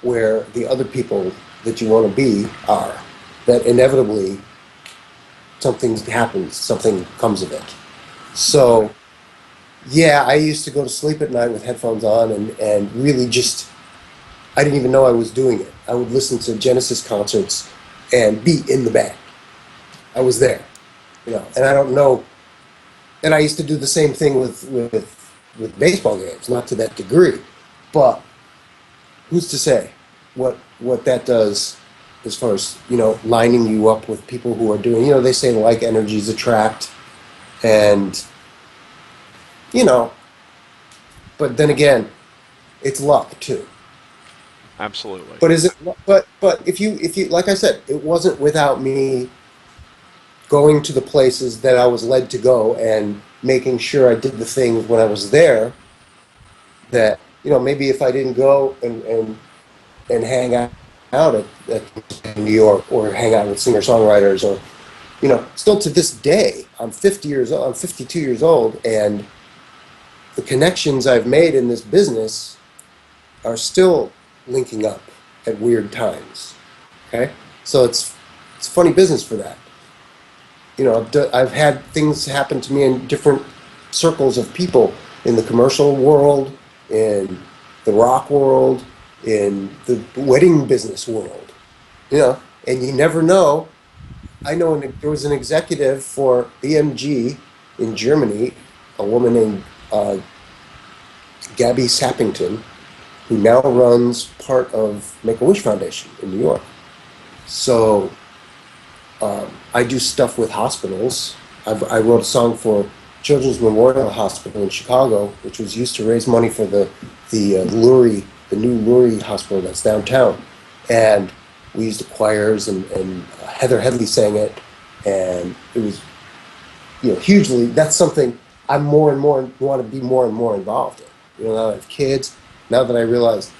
where the other people that you want to be are, that inevitably something happens, something comes of it. So, yeah, I used to go to sleep at night with headphones on and really just, I didn't even know I was doing it. I would listen to Genesis concerts and be in the band. I was there, and I don't know. And I used to do the same thing with baseball games, not to that degree, but who's to say what that does as far as lining you up with people who are doing. They say like energies attract, and you know, but then again, it's luck too. Absolutely. But is it? But if you like I said, it wasn't without me going to the places that I was led to go and making sure I did the things when I was there that maybe if I didn't go and hang out at New York or hang out with singer songwriters or still to this day I'm 50 years old, I'm 52 years old, and the connections I've made in this business are still linking up at weird times. Okay, so it's funny business for that. I've had things happen to me in different circles of people in the commercial world, in the rock world, in the wedding business world. And you never know. I know there was an executive for BMG in Germany, a woman named Gabby Sappington, who now runs part of Make a Wish Foundation in New York. So I do stuff with hospitals. I wrote a song for Children's Memorial Hospital in Chicago, which was used to raise money for the new Lurie Hospital that's downtown. And we used the choirs, and Heather Headley sang it, and it was hugely. That's something I'm more and more want to be more and more involved in. Now that I have kids, now that I realize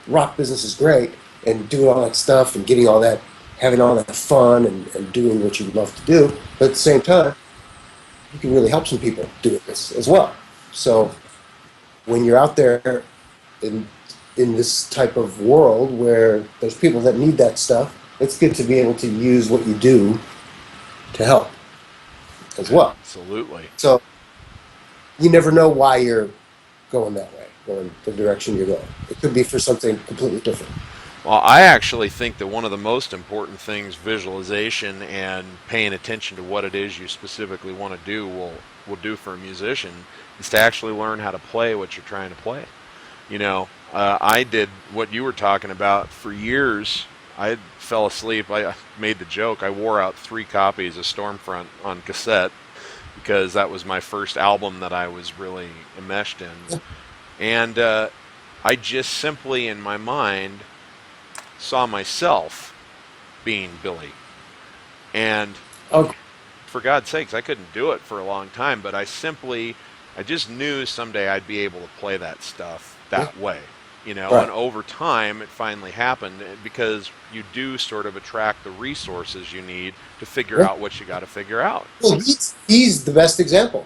rock business is great, and doing all that stuff and getting all that, having all that fun and doing what you love to do, but at the same time, you can really help some people do this as well. So when you're out there in in this type of world where there's people that need that stuff, it's good to be able to use what you do to help as well. Absolutely. So you never know why you're going that way, going the direction you're going. It could be for something completely different. Well, I actually think that one of the most important things, visualization and paying attention to what it is you specifically want to do will do for a musician, is to actually learn how to play what you're trying to play. I did what you were talking about for years. I fell asleep. I made the joke. I wore out 3 copies of Stormfront on cassette because that was my first album that I was really enmeshed in. And I just simply, in my mind, saw myself being Billy. And Oh, for God's sakes, I couldn't do it for a long time, but I just knew someday I'd be able to play that stuff yeah, that way. And right. over time, it finally happened because you do sort of attract the resources you need to figure Yeah. out what you got to figure out. Well, he's the best example.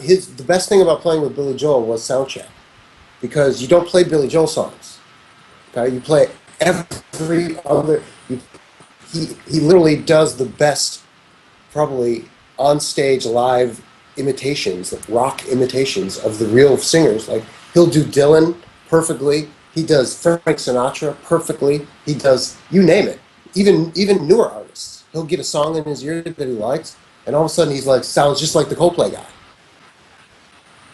His the best thing about playing with Billy Joel was soundcheck because you don't play Billy Joel songs. Okay, you play every other. You he literally does the best, probably on stage live imitations, like rock imitations of the real singers. Like he'll do Dylan perfectly. He does Frank Sinatra perfectly. He does you name it. Even newer artists. He'll get a song in his ear that he likes, and all of a sudden he's like sounds just like the Coldplay guy,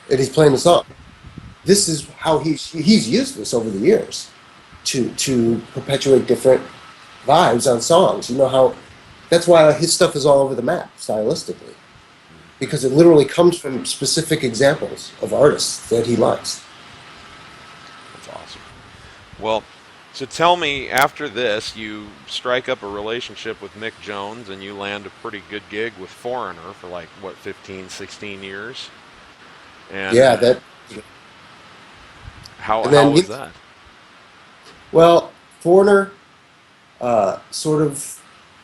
and he's playing the song. This is how he's used this over the years to perpetuate different vibes on songs. You know how that's why his stuff is all over the map stylistically because it literally comes from specific examples of artists that he likes. That's awesome. Well, so tell me, after this, you strike up a relationship with Mick Jones and you land a pretty good gig with Foreigner for like, what, 15, 16 years? And Yeah, that and how then was that? well, Foreigner sort of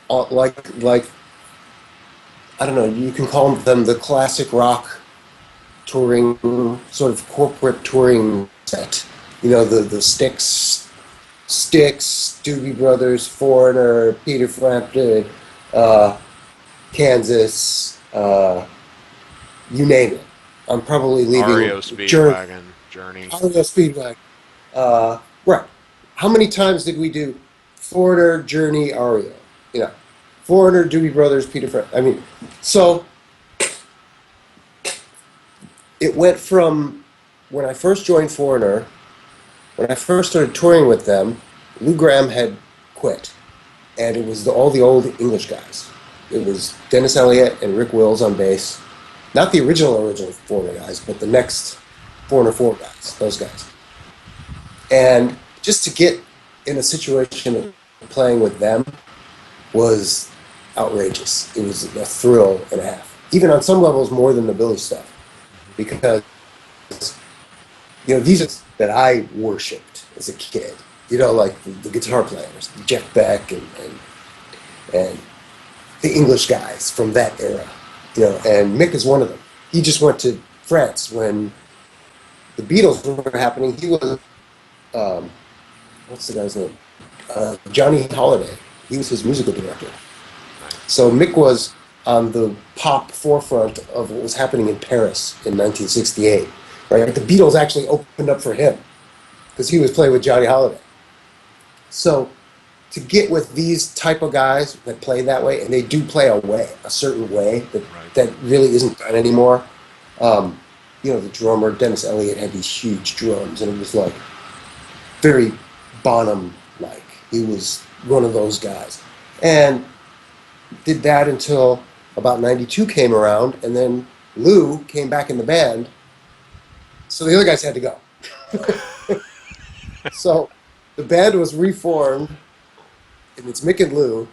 like I don't know. You can call them the classic rock touring sort of corporate touring set. You know the Sticks, Doobie Brothers, Foreigner, Peter Frampton, uh, Kansas, you name it. I'm probably leaving REO Journey, Speedwagon, Journey. Audio Speedway. Right. How many times did we do Foreigner, Journey, REO? You know, Foreigner, Doobie Brothers, Peter Frampton. I mean, so it went from when I first joined Foreigner, when I first started touring with them, Lou Gramm had quit, and it was all the old English guys. It was Dennis Elliott and Rick Wills on bass, not the original Foreigner guys, but the next Foreigner Four guys, those guys. And just to get in a situation of playing with them was outrageous. It was a thrill and a half, even on some levels more than the Billy stuff, because these are that I worshipped as a kid. Like the guitar players, Jeff Beck and the English guys from that era. And Mick is one of them. He just went to France when the Beatles were happening. He was what's the guy's name? Johnny Holiday. He was his musical director. So Mick was on the pop forefront of what was happening in Paris in 1968. Right? The Beatles actually opened up for him because he was playing with Johnny Holiday. So to get with these type of guys that play that way, and they do play a certain way that really isn't done anymore. The drummer Dennis Elliott had these huge drums, and it was like very Bonham-like. He was one of those guys, and did that until about '92 came around, and then Lou came back in the band, so the other guys had to go. So the band was reformed, and it's Mick and Lou,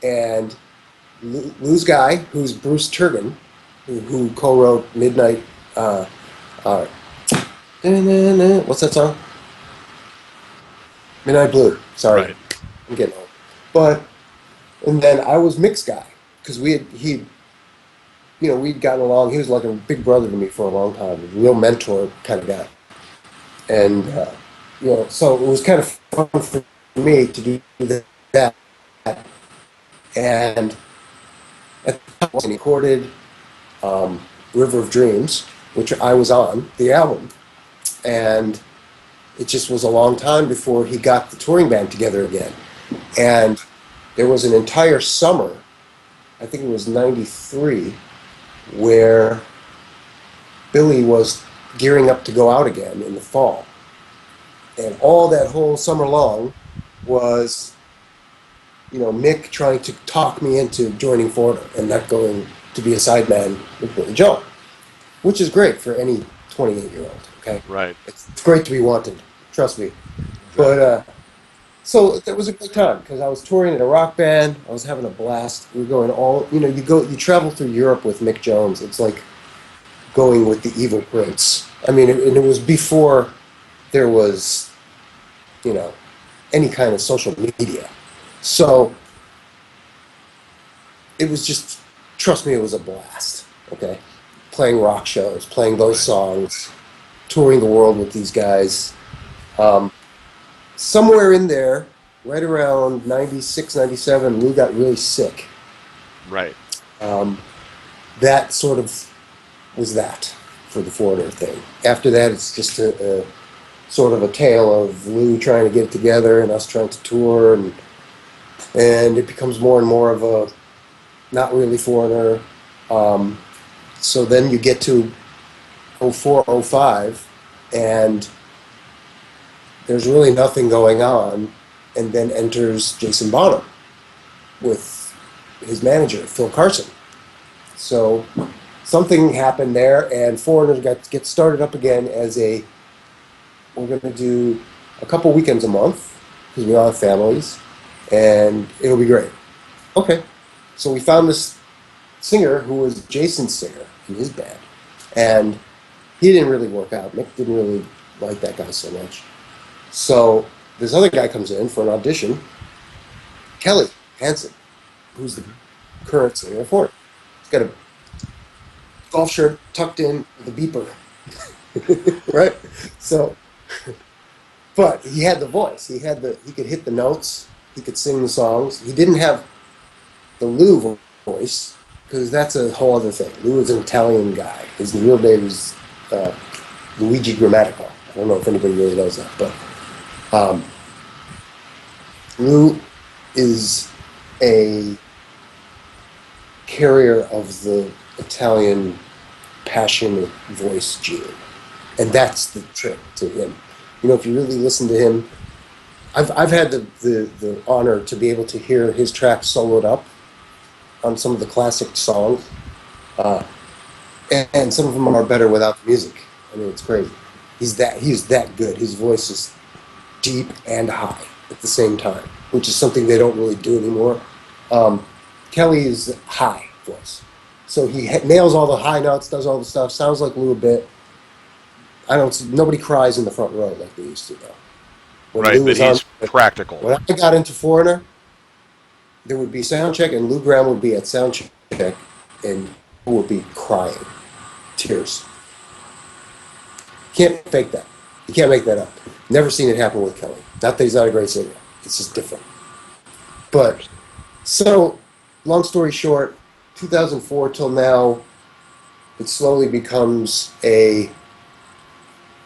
and Lou's guy, who's Bruce Turgon, who co-wrote Midnight. Uh, what's that song? Midnight Blue. Sorry, Right. I'm getting old. But and then I was Mick's guy because we'd gotten along. He was like a big brother to me for a long time, a real mentor kind of guy. And so it was kind of fun for me to do that. And at the time, he recorded River of Dreams, which I was on the album, and it just was a long time before he got the touring band together again. And there was an entire summer, I think it was '93, where Billy was gearing up to go out again in the fall. And all that whole summer long was, Mick trying to talk me into joining Foreigner and not going to be a sideman with Billy Joel, which is great for any 28-year-old, okay? Right. It's great to be wanted, trust me. Exactly. But, so it was a great time because I was touring in a rock band. I was having a blast. We were going you travel through Europe with Mick Jones. It's like going with the Evil Prince. I mean, and it was before there was, any kind of social media. So it was just, trust me, it was a blast. Okay, playing rock shows, playing those songs, touring the world with these guys. Somewhere in there right around 96, 97, Lou got really sick. Right. Um, that sort of was that for the Foreigner thing. After that, it's just a sort of a tale of Lou trying to get it together and us trying to tour, and it becomes more and more of a not really Foreigner. Um, so then you get to '04, '05, and there's really nothing going on, and then enters Jason Bonham with his manager, Phil Carson. So something happened there, and Foreigner get started up again as a we're going to do a couple weekends a month because we all have families, and it'll be great. Okay, so we found this singer who was Jason's singer in his band, and he didn't really work out. Mick didn't really like that guy so much. So this other guy comes in for an audition, Kelly Hansen, who's the current singer for it. He's got a golf shirt tucked in with a beeper, right? So, but he had the voice. He could hit the notes. He could sing the songs. He didn't have the Lou voice because that's a whole other thing. Lou is an Italian guy. His real name is uh, Luigi Grammatico. I don't know if anybody really knows that, but um, Lou is a carrier of the Italian passionate voice gene, and that's the trick to him. You know, if you really listen to him, I've had the honor to be able to hear his tracks soloed up on some of the classic songs, uh, and some of them are better without the music. I mean, it's crazy. He's that good. His voice is deep and high at the same time, which is something they don't really do anymore. Um, Kelly's high voice, so he nails all the high notes, does all the stuff, sounds like Lou a bit. I don't. Nobody cries in the front row like they used to though. When Right, Lou but was on, he's practical. when I got into Foreigner, there would be sound check, and Lou Graham would be at sound check, and would be crying, tears. Can't fake that. You can't make that up. Never seen it happen with Kelly. Not that he's not a great singer. It's just different. But so, long story short, 2004 till now, it slowly becomes a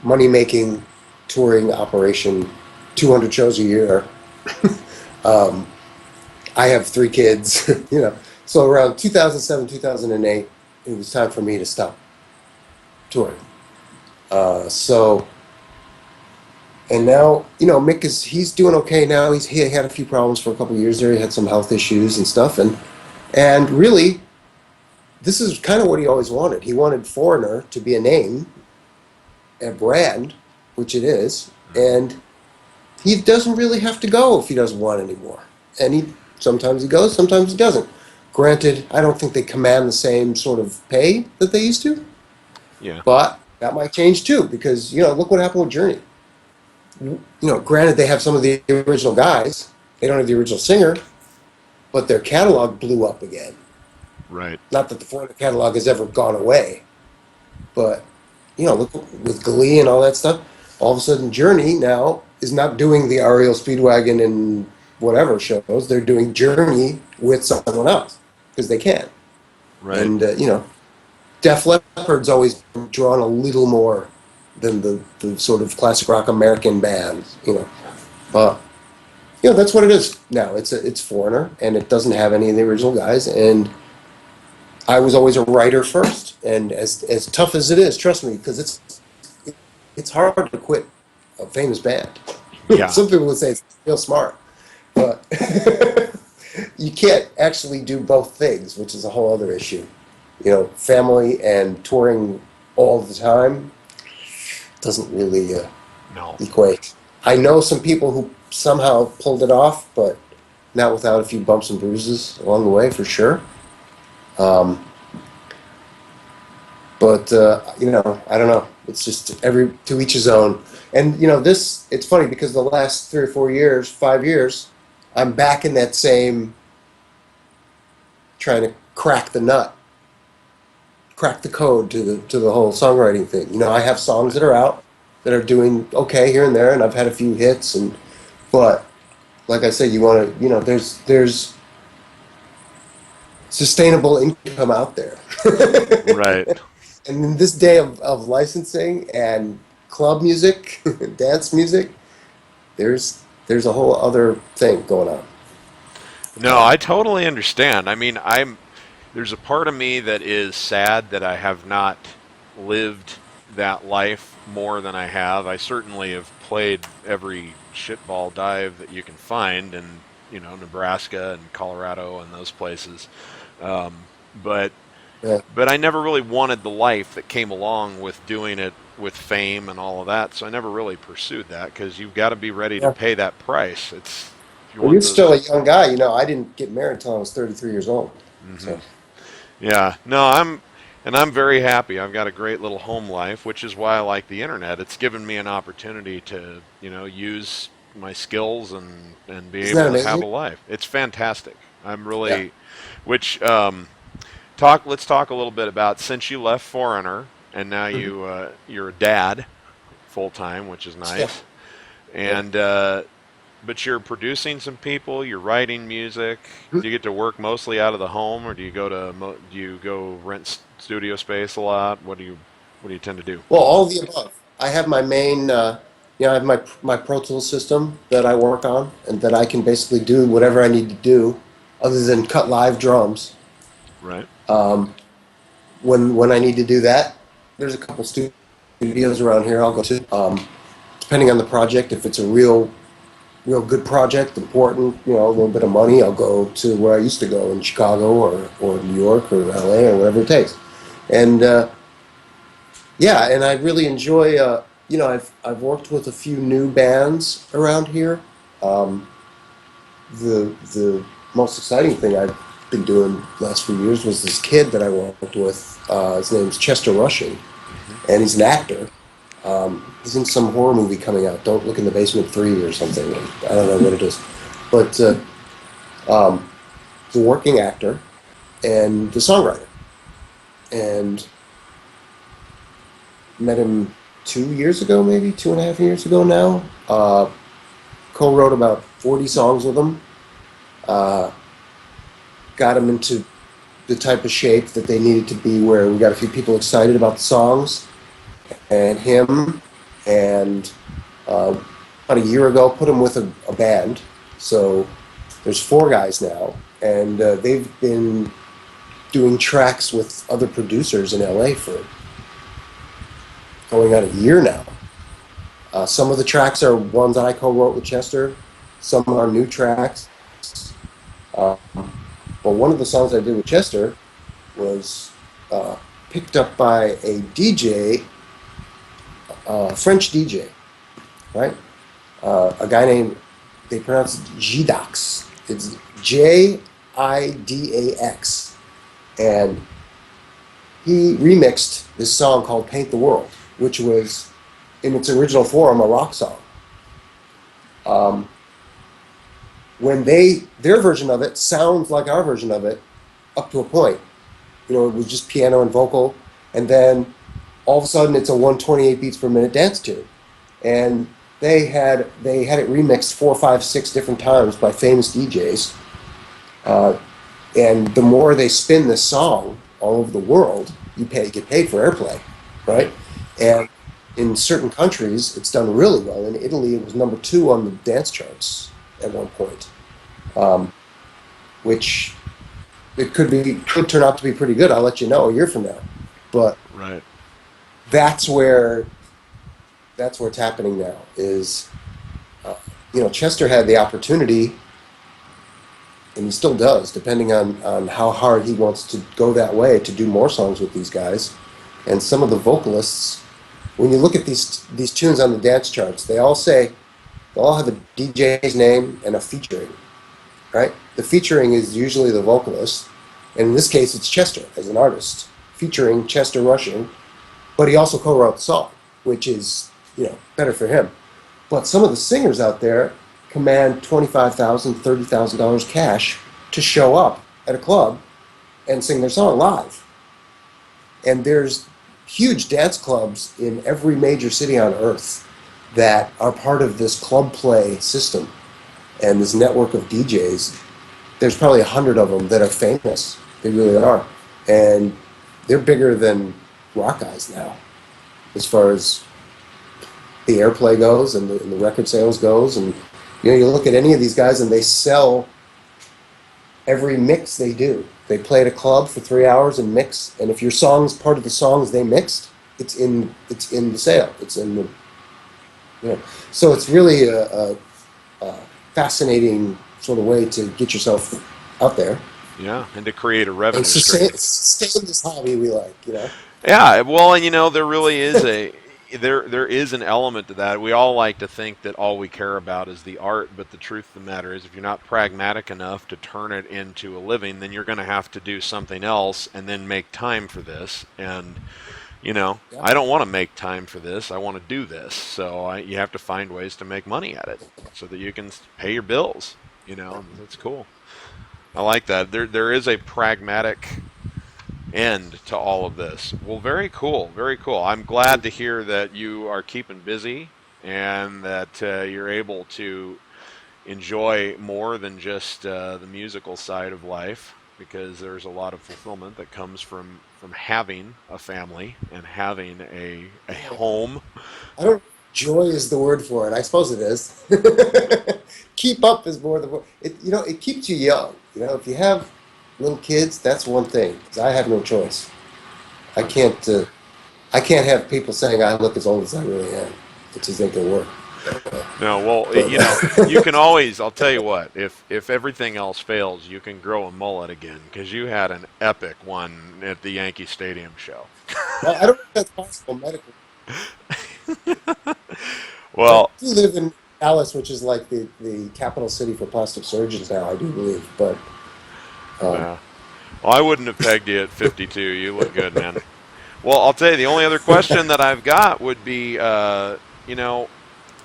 money-making touring operation. 200 shows a year. um, I have 3 kids. So around 2007, 2008, it was time for me to stop touring. So, and now, Mick he's doing okay now. He had a few problems for a couple of years there. He had some health issues and stuff, and really, this is kind of what he always wanted. He wanted Foreigner to be a name, a brand, which it is, and he doesn't really have to go if he doesn't want anymore. And sometimes he goes, sometimes he doesn't. Granted, I don't think they command the same sort of pay that they used to, Yeah. but that might change too because look what happened with Journey. Granted they have some of the original guys, they don't have the original singer, but their catalog blew up again. Right. Not that the Foreigner catalog has ever gone away, but look with Glee and all that stuff. All of a sudden, Journey now is not doing the REO Speedwagon and whatever shows. They're doing Journey with someone else because they can. Right. And Def Leppard's always drawn a little more than the sort of classic rock American bands. But that's what it is now. It's Foreigner, and it doesn't have any of the original guys. And I was always a writer first, and as tough as it is, trust me, because it's hard to quit a famous band. Yeah. Some people would say it's real smart, but you can't actually do both things, which is a whole other issue. Family and touring all the time doesn't really No. equate. I know some people who somehow pulled it off, but not without a few bumps and bruises along the way, for sure. Um, but I don't know. It's just every to each his own. And it's funny because the last 3 or 4 years, 5 years, I'm back in that same trying to crack the nut, crack the code to the whole songwriting thing. I have songs that are out that are doing okay here and there, and I've had a few hits, but like I said, you want to, there's sustainable income out there. Right. And in this day of licensing and club music, dance music, there's a whole other thing going on. No, I totally understand. I mean, there's a part of me that is sad that I have not lived that life more than I have. I certainly have played every shitball dive that you can find in, Nebraska and Colorado and those places. But Yeah, I never really wanted the life that came along with doing it with fame and all of that. So I never really pursued that because you've got to be ready to yeah. pay that price. It's if you Well, you're want still a those. young guy. I didn't get married until I was 33 years old. Hmm. So Yeah, no, I'm very happy. I've got a great little home life, which is why I like the internet. It's given me an opportunity to, use my skills and be isn't that able to have amazing? a life. It's fantastic. I'm Yeah. really, which talk. Let's talk a little bit about since you left Foreigner and now Mhm. you're a dad full time, which is Yeah. nice. Yeah. And but you're producing some people. You're writing music. Mhm. Do you get to work mostly out of the home, or do you go rent studio space a lot? What do you tend to do? Well, all of the above. I have my main, I have my Pro Tools system that I work on, and that I can basically do whatever I need to do, other than cut live drums. Right. Um, when I need to do that, there's a couple studios around here I'll go to. Depending on the project, if it's a real good project, important, a little bit of money, I'll go to where I used to go in Chicago or New York or LA or whatever it takes. And yeah, and I really enjoy. I've worked with a few new bands around here. Um, the most exciting thing I've been doing the last few years was this kid that I worked with. His name's Chester Rushing, Hmm. and he's an actor. He's in some horror movie coming out. Don't Look in the Basement 3 or something. I don't know what it is, but um, he's a working actor and the songwriter. And met him 2 years ago, maybe 2.5 years ago now. Co-wrote about 40 songs with him. Uh, got him into the type of shape that they needed to be, where we got a few people excited about the songs, and him. And about a year ago, put him with a band. So there's four guys now, and they've been doing tracks with other producers in LA for going on a year now. Some of the tracks are ones that I co-wrote with Chester. Some are new tracks. Um, but one of the songs I did with Chester was picked up by a DJ, French DJ, right? A guy named, they pronounce it Jidax. It's Jidax. And he remixed this song called Paint the World, which was, in its original form, a rock song. Um, when their version of it sounds like our version of it up to a point. It was just piano and vocal, and then all of a sudden it's a 128 beats per minute dance tune. And they had it remixed four, five, six different times by famous DJs. Uh, and the more they spin this song all over the world, get paid for airplay, right? Right. And in certain countries, it's done really well. In Italy, it was number two on the dance charts at one point, um, which it could turn out to be pretty good. I'll let you know a year from now. But Right. that's where it's happening now. Is uh, Chester had the opportunity, and he still does, depending on how hard he wants to go that way, to do more songs with these guys. And some of the vocalists, when you look at these tunes on the dance charts, they all have a DJ's name and a featuring, right? The featuring is usually the vocalist, and in this case, it's Chester as an artist, featuring Chester Rushing, but he also co-wrote the song, which is better for him. But some of the singers out there command $25,000, $30,000 cash to show up at a club and sing their song live. And there's huge dance clubs in every major city on earth that are part of this club play system. and this network of DJs. There's probably 100 of them that are famous. They really are, and they're bigger than rock guys now, as far as the airplay goes and the record sales goes. And you look at any of these guys, and they sell every mix they do. They play at a club for 3 hours and mix, and if your song's part of the songs they mixed, it's in the sale. It's in the you know. So it's really a fascinating sort of way to get yourself out there Yeah, and to create a and revenue stream. sustain this hobby we like. Yeah, well, and there really is there is an element to that. We all like to think that all we care about is the art, but the truth of the matter is if you're not pragmatic enough to turn it into a living, then you're going to have to do something else and then make time for this. And Yeah. I don't want to make time for this. I want to do this. So you have to find ways to make money at it so that you can pay your bills. That's cool. I like that. There is a pragmatic end to all of this. Well, very cool, very cool. I'm glad to hear that you are keeping busy and that you're able to enjoy more than just the musical side of life, because there's a lot of fulfillment that comes from having a family and having a home. I don't. Joy is the word for it. I suppose it is. Keep up is more the word. It keeps you young. If you have little kids, that's one thing. 'Cause I have no choice. I can't. I can't have people saying I look as old as I really am. It just ain't gonna work. No, well, But you can always. I'll tell you what. If everything else fails, you can grow a mullet again because you had an epic one at the Yankee Stadium show. well, I don't know if that's possible medically. I Well, do live in Dallas, which is like the capital city for plastic surgeons now. I do believe, but um, yeah. Well, I wouldn't have pegged you at 52. You look good, man. Well, I'll tell you, the only other question that I've got would be,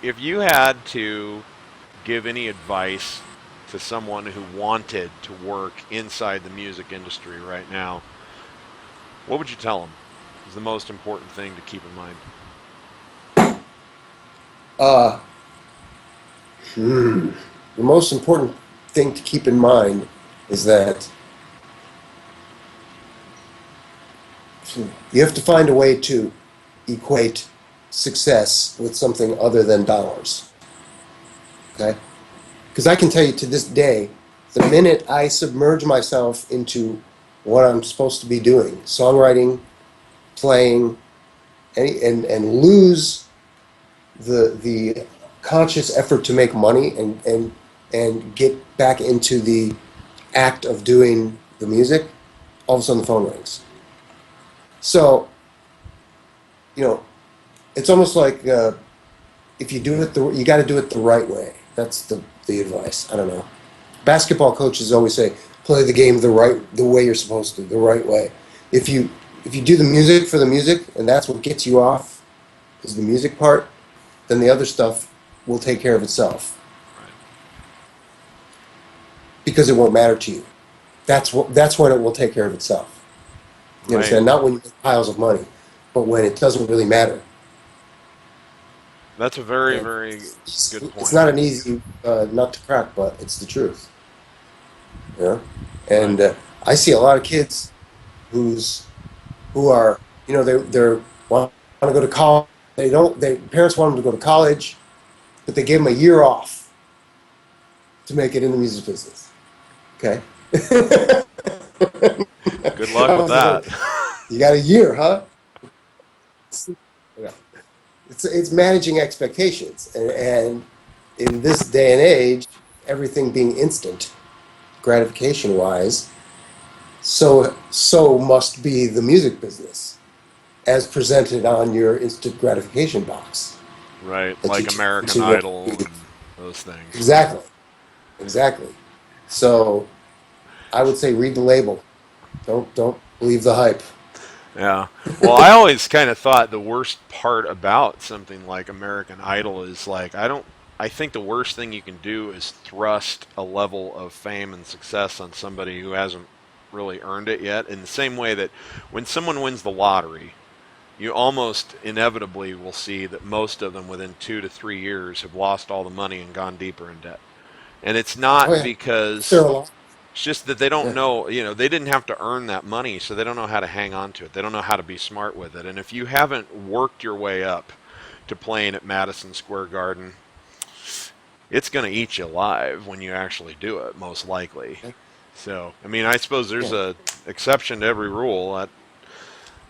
if you had to give any advice to someone who wanted to work inside the music industry right now, what would you tell them is the most important thing to keep in mind? uh, the most important thing to keep in mind is that you have to find a way to equate success with something other than dollars. Okay? Because I can tell you to this day, the minute I submerge myself into what I'm supposed to be doing, songwriting, playing, and lose the conscious effort to make money and get back into the act of doing the music, all of a sudden the phone rings. So, you know, it's almost like if you do it, you got to do it the right way. That's the advice. I don't know. Basketball coaches always say, play the game the way you're supposed to, the right way. If you if you do the music for the music, and that's what gets you off, is the music part, then the other stuff will take care of itself because it won't matter to you. That's when it will take care of itself. You Right. understand? Not when you make piles of money, but when it doesn't really matter. That's a very, And very good it's point. not an easy nut to crack, but it's the truth. You know? Right. And I see a lot of kids who's who are they want to go to college. They don't. Their parents want them to go to college, but they give them a year off to make it in the music business. Okay. Good luck I with was like, that. you got a year, huh? Yeah. It's managing expectations, and in this day and age, everything being instant, gratification wise, so must be the music business as presented on your instant gratification box Right. that you Like tune American into. Idol and those things. Exactly, exactly. So I would say read the label. Don't believe the hype. Yeah. Well, I always kind of thought the worst part about something like American Idol is like I think the worst thing you can do is thrust a level of fame and success on somebody who hasn't really earned it yet. In the same way that when someone wins the lottery, you almost inevitably will see that most of them within 2 to 3 years have lost all the money and gone deeper in debt. And it's Oh not yeah. There because are a lot. it's just that they don't Yeah. know, they didn't have to earn that money, so they don't know how to hang on to it. They don't know how to be smart with it. And if you haven't worked your way up to playing at Madison Square Garden, it's going to eat you alive when you actually do it, most likely. Yeah. So, I mean, I suppose there's Yeah. a exception to every rule.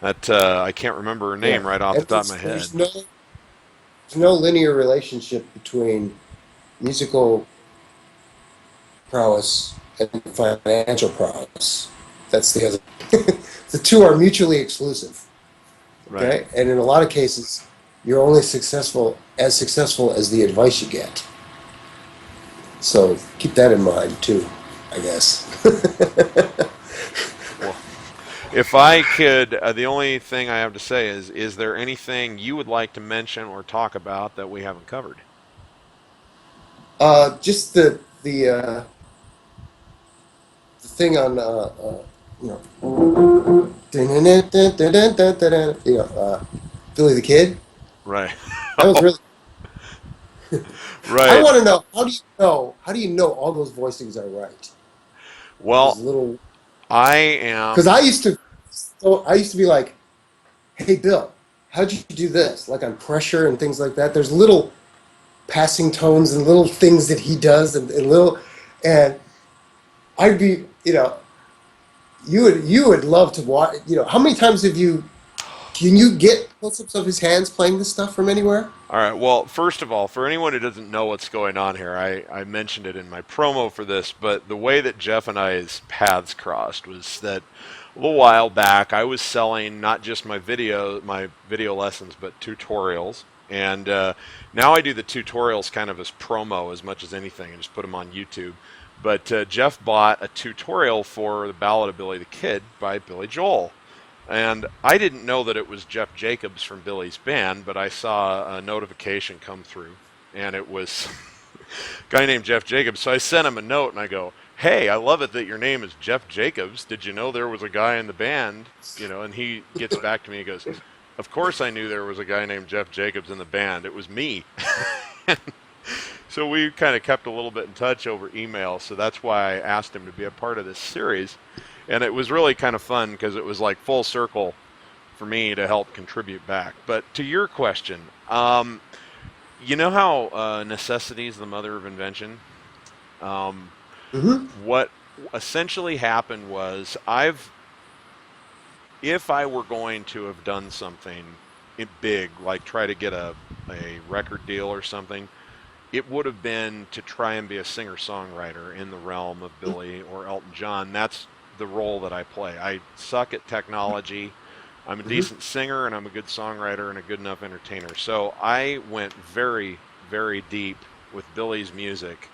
That I can't remember her Yeah. name right off the And top of my head. there's no linear relationship between musical prowess and financial prowess. That's the other. The two are mutually exclusive. Right. Okay, and in a lot of cases, you're only successful as the advice you get. So keep that in mind too, I guess. Well, if I could, the only thing I have to say is there anything you would like to mention or talk about that we haven't covered? Just the thing on you know Billy the Kid. Right. That was really. I Right. want to know how do you know all those voicings are right? Those Well, little I because am. I used to be like, hey Bill, how'd you do this? Like on pressure and things like that. There's little passing tones and little things that he does and little and I'd be you would love to watch how many times can you get close-ups of his hands playing this stuff from anywhere? All right. Well, first of all, for anyone who doesn't know what's going on here, I mentioned it in my promo for this, but the way that Jeff and I's paths crossed was that a little while back I was selling not just my video lessons, but tutorials. And now I do the tutorials kind of as promo as much as anything, and just put them on YouTube. But Jeff bought a tutorial for the Ballad of Billy the Kid by Billy Joel. And I didn't know that it was Jeff Jacobs from Billy's band, but I saw a notification come through, and it was a guy named Jeff Jacobs. So I sent him a note, and I go, "Hey, I love it that your name is Jeff Jacobs. Did you know there was a guy in the band?" And he gets back to me and goes, "Of course I knew there was a guy named Jeff Jacobs in the band. It was me." So we kind of kept a little bit in touch over email. So that's why I asked him to be a part of this series. And it was really kind of fun because it was like full circle for me to help contribute back. But to your question, you know how necessity is the mother of invention? Um, Mm-hmm. what essentially happened was if I were going to have done something big, like try to get a record deal or something, it would have been to try and be a singer-songwriter in the realm of Billy or Elton John. That's the role that I play. I suck at technology. I'm a Mm-hmm. decent singer and I'm a good songwriter and a good enough entertainer. So I went very, very deep with Billy's music.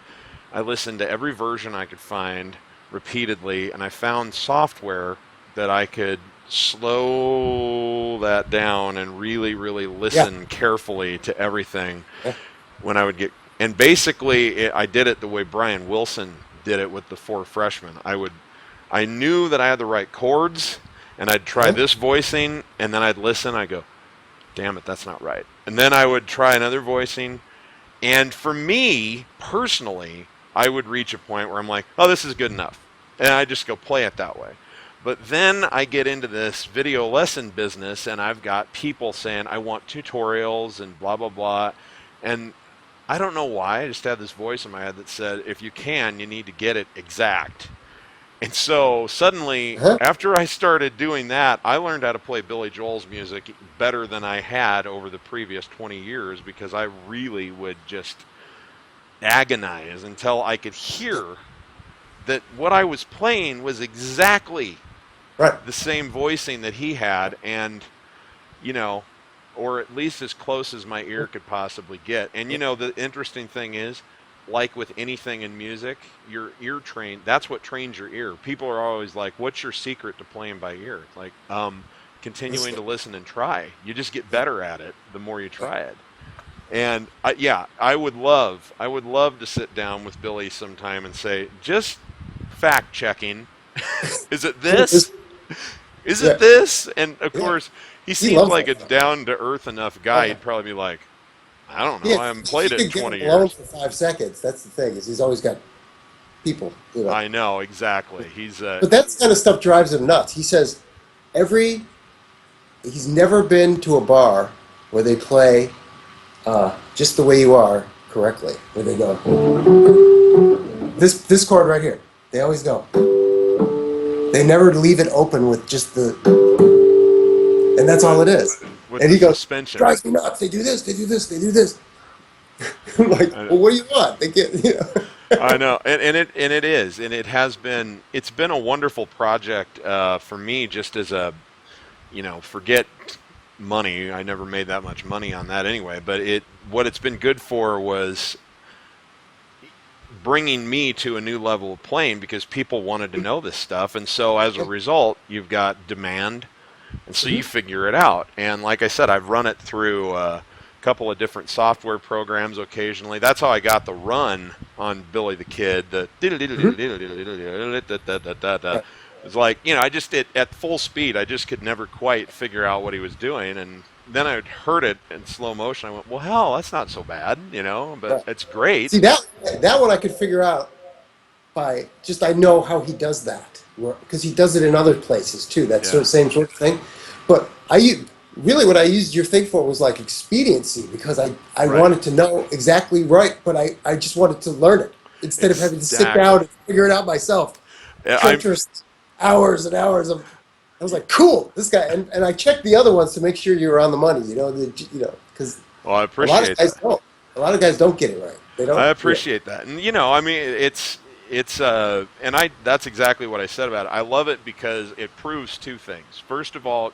I listened to every version I could find repeatedly, and I found software that I could slow that down and really, really Yeah. listen carefully to everything Yeah. when I would get. And basically, I did it the way Brian Wilson did it with the Four Freshmen. I knew that I had the right chords, and I'd try Uh-huh. this voicing, and then I'd listen. I go, damn it, that's not right. And then I would try another voicing, and for me personally, I would reach a point where I'm like, oh, this is good enough, and I just go play it that way. But then I get into this video lesson business, and I've got people saying I want tutorials and blah blah blah, and I don't know why. I just had this voice in my head that said, if you can, you need to get it exact. And so suddenly, Uh-huh. after I started doing that, I learned how to play Billy Joel's music better than I had over the previous 20 years because I really would just agonize until I could hear that what I was playing was exactly Right. the same voicing that he had. And you know, or at least as close as my ear could possibly get. And the interesting thing is, like with anything in music, your ear train, that's what trains your ear. People are always like, what's your secret to playing by ear? It's like, continuing to Listen. listen and try. You just get Yeah. better at it the more you try it. And yeah, I would love to sit down with Billy sometime and say, just fact checking. Is it Hey, this? Is it yeah. this? And of Yeah. course, he He seems loves like that a stuff. down to earth enough Oh guy. yeah. He'd probably be like, I don't know. Yeah, I haven't if played you it in could get him 20 alone years. for 5 seconds, that's the thing, is he's always got people, you know. I know exactly. But that kind of stuff drives him nuts. He says every he's never been to a bar where they play just the way you are correctly. Where they go this chord right here. They always go. They never leave it open with just the, and that's all with it is. with And the he goes, suspension. drives me nuts. They do this. They do this. They do this. I'm like, I, well, what do you want? They get, you know. I know, and it is, and it has been. It's been a wonderful project for me, just as a forget money. I never made that much money on that anyway. But what it's been good for was bringing me to a new level of playing because people wanted to know this stuff, and so as a result, you've got demand, and so you figure it out. And like I said, I've run it through a couple of different software programs occasionally. That's how I got the run on Billy the Kid. The Right. it's like, I just did at full speed. I just could never quite figure out what he was doing, and then I heard it in slow motion. I went, well, hell, that's not so bad, but Right. it's great. See that one I could figure out by just I know how he does that because he does it in other places too. That Yeah, same sort of thing. But really what I used your thing for was like expediency because I right. wanted to know exactly right, but I just wanted to learn it instead of having to sit down Exactly. and figure it out myself. I'm Treacherous hours and hours of. I was like, cool, this guy, and I checked the other ones to make sure you were on the money. Because well, I a lot of appreciate guys that. don't. A lot of guys don't get it right. They I don't. appreciate that. And I mean it's and I that's exactly what I said about it. I love it because it proves two things. First of all,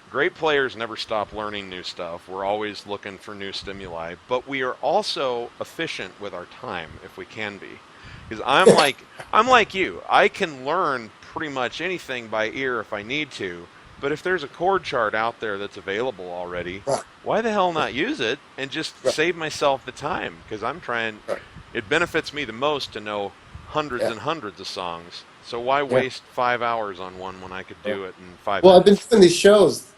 great players never stop learning new stuff. We're always looking for new stimuli, but we are also efficient with our time if we can be. Because I'm like you. I can learn pretty much anything by ear if I need to, but if there's a chord chart out there that's available already, Right, why the hell not use it and just right, save myself the time? Because I'm trying. right. It benefits me the most to know hundreds Yeah, and hundreds of songs. So why yeah. waste 5 hours on one when I could Yeah. do it in five Well, I've been minutes? doing these shows,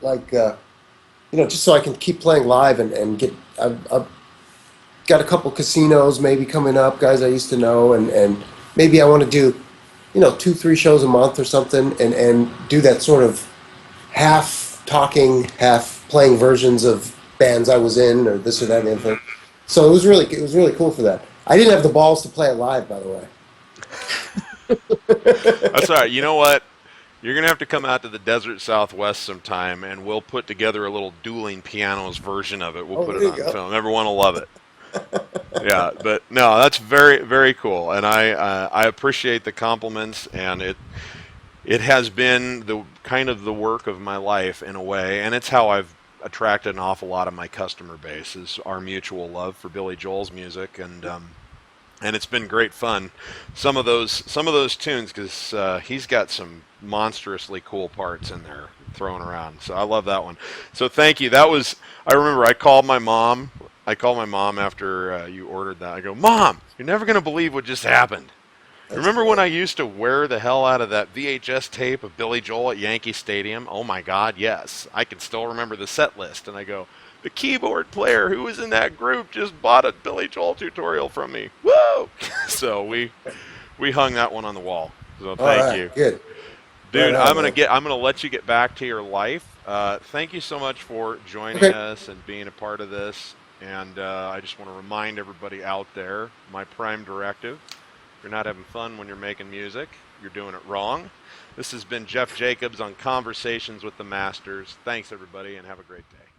like just so I can keep playing live and get. I've got a couple casinos maybe coming up, guys I used to know, and maybe I want to do, 2, 3 shows a month or something, and do that sort of half talking, half playing versions of bands I was in or this or that and the other thing. So it was really cool for that. I didn't have the balls to play it live, by the way. That's all right. You know what? You're going to have to come out to the desert Southwest sometime, and we'll put together a little dueling pianos version of it. We'll Oh, put there it you on go. film. Everyone will love it. Yeah, but no, that's very, very cool, and I appreciate the compliments, and it has been the kind of the work of my life in a way, and it's how I've attracted an awful lot of my customer base is our mutual love for Billy Joel's music, and it's been great fun. Some of those tunes because he's got some monstrously cool parts in there thrown around. So I love that one. So thank you. That was I remember I called my mom. I called my mom after you ordered that. I go, Mom, you're never gonna believe what just happened. That's Remember when great. I used to wear the hell out of that VHS tape of Billy Joel at Yankee Stadium? Oh my God, yes. I can still remember the set list. And I go, the keyboard player who was in that group just bought a Billy Joel tutorial from me. Whoa! So we hung that one on the wall. So All thank right, you. good. Right Dude, on, man. I'm gonna let you get back to your life. Thank you so much for joining Okay. us and being a part of this. And I just want to remind everybody out there, my prime directive: if you're not having fun when you're making music, you're doing it wrong. This has been Jeff Jacobs on Conversations with the Masters. Thanks, everybody, and have a great day.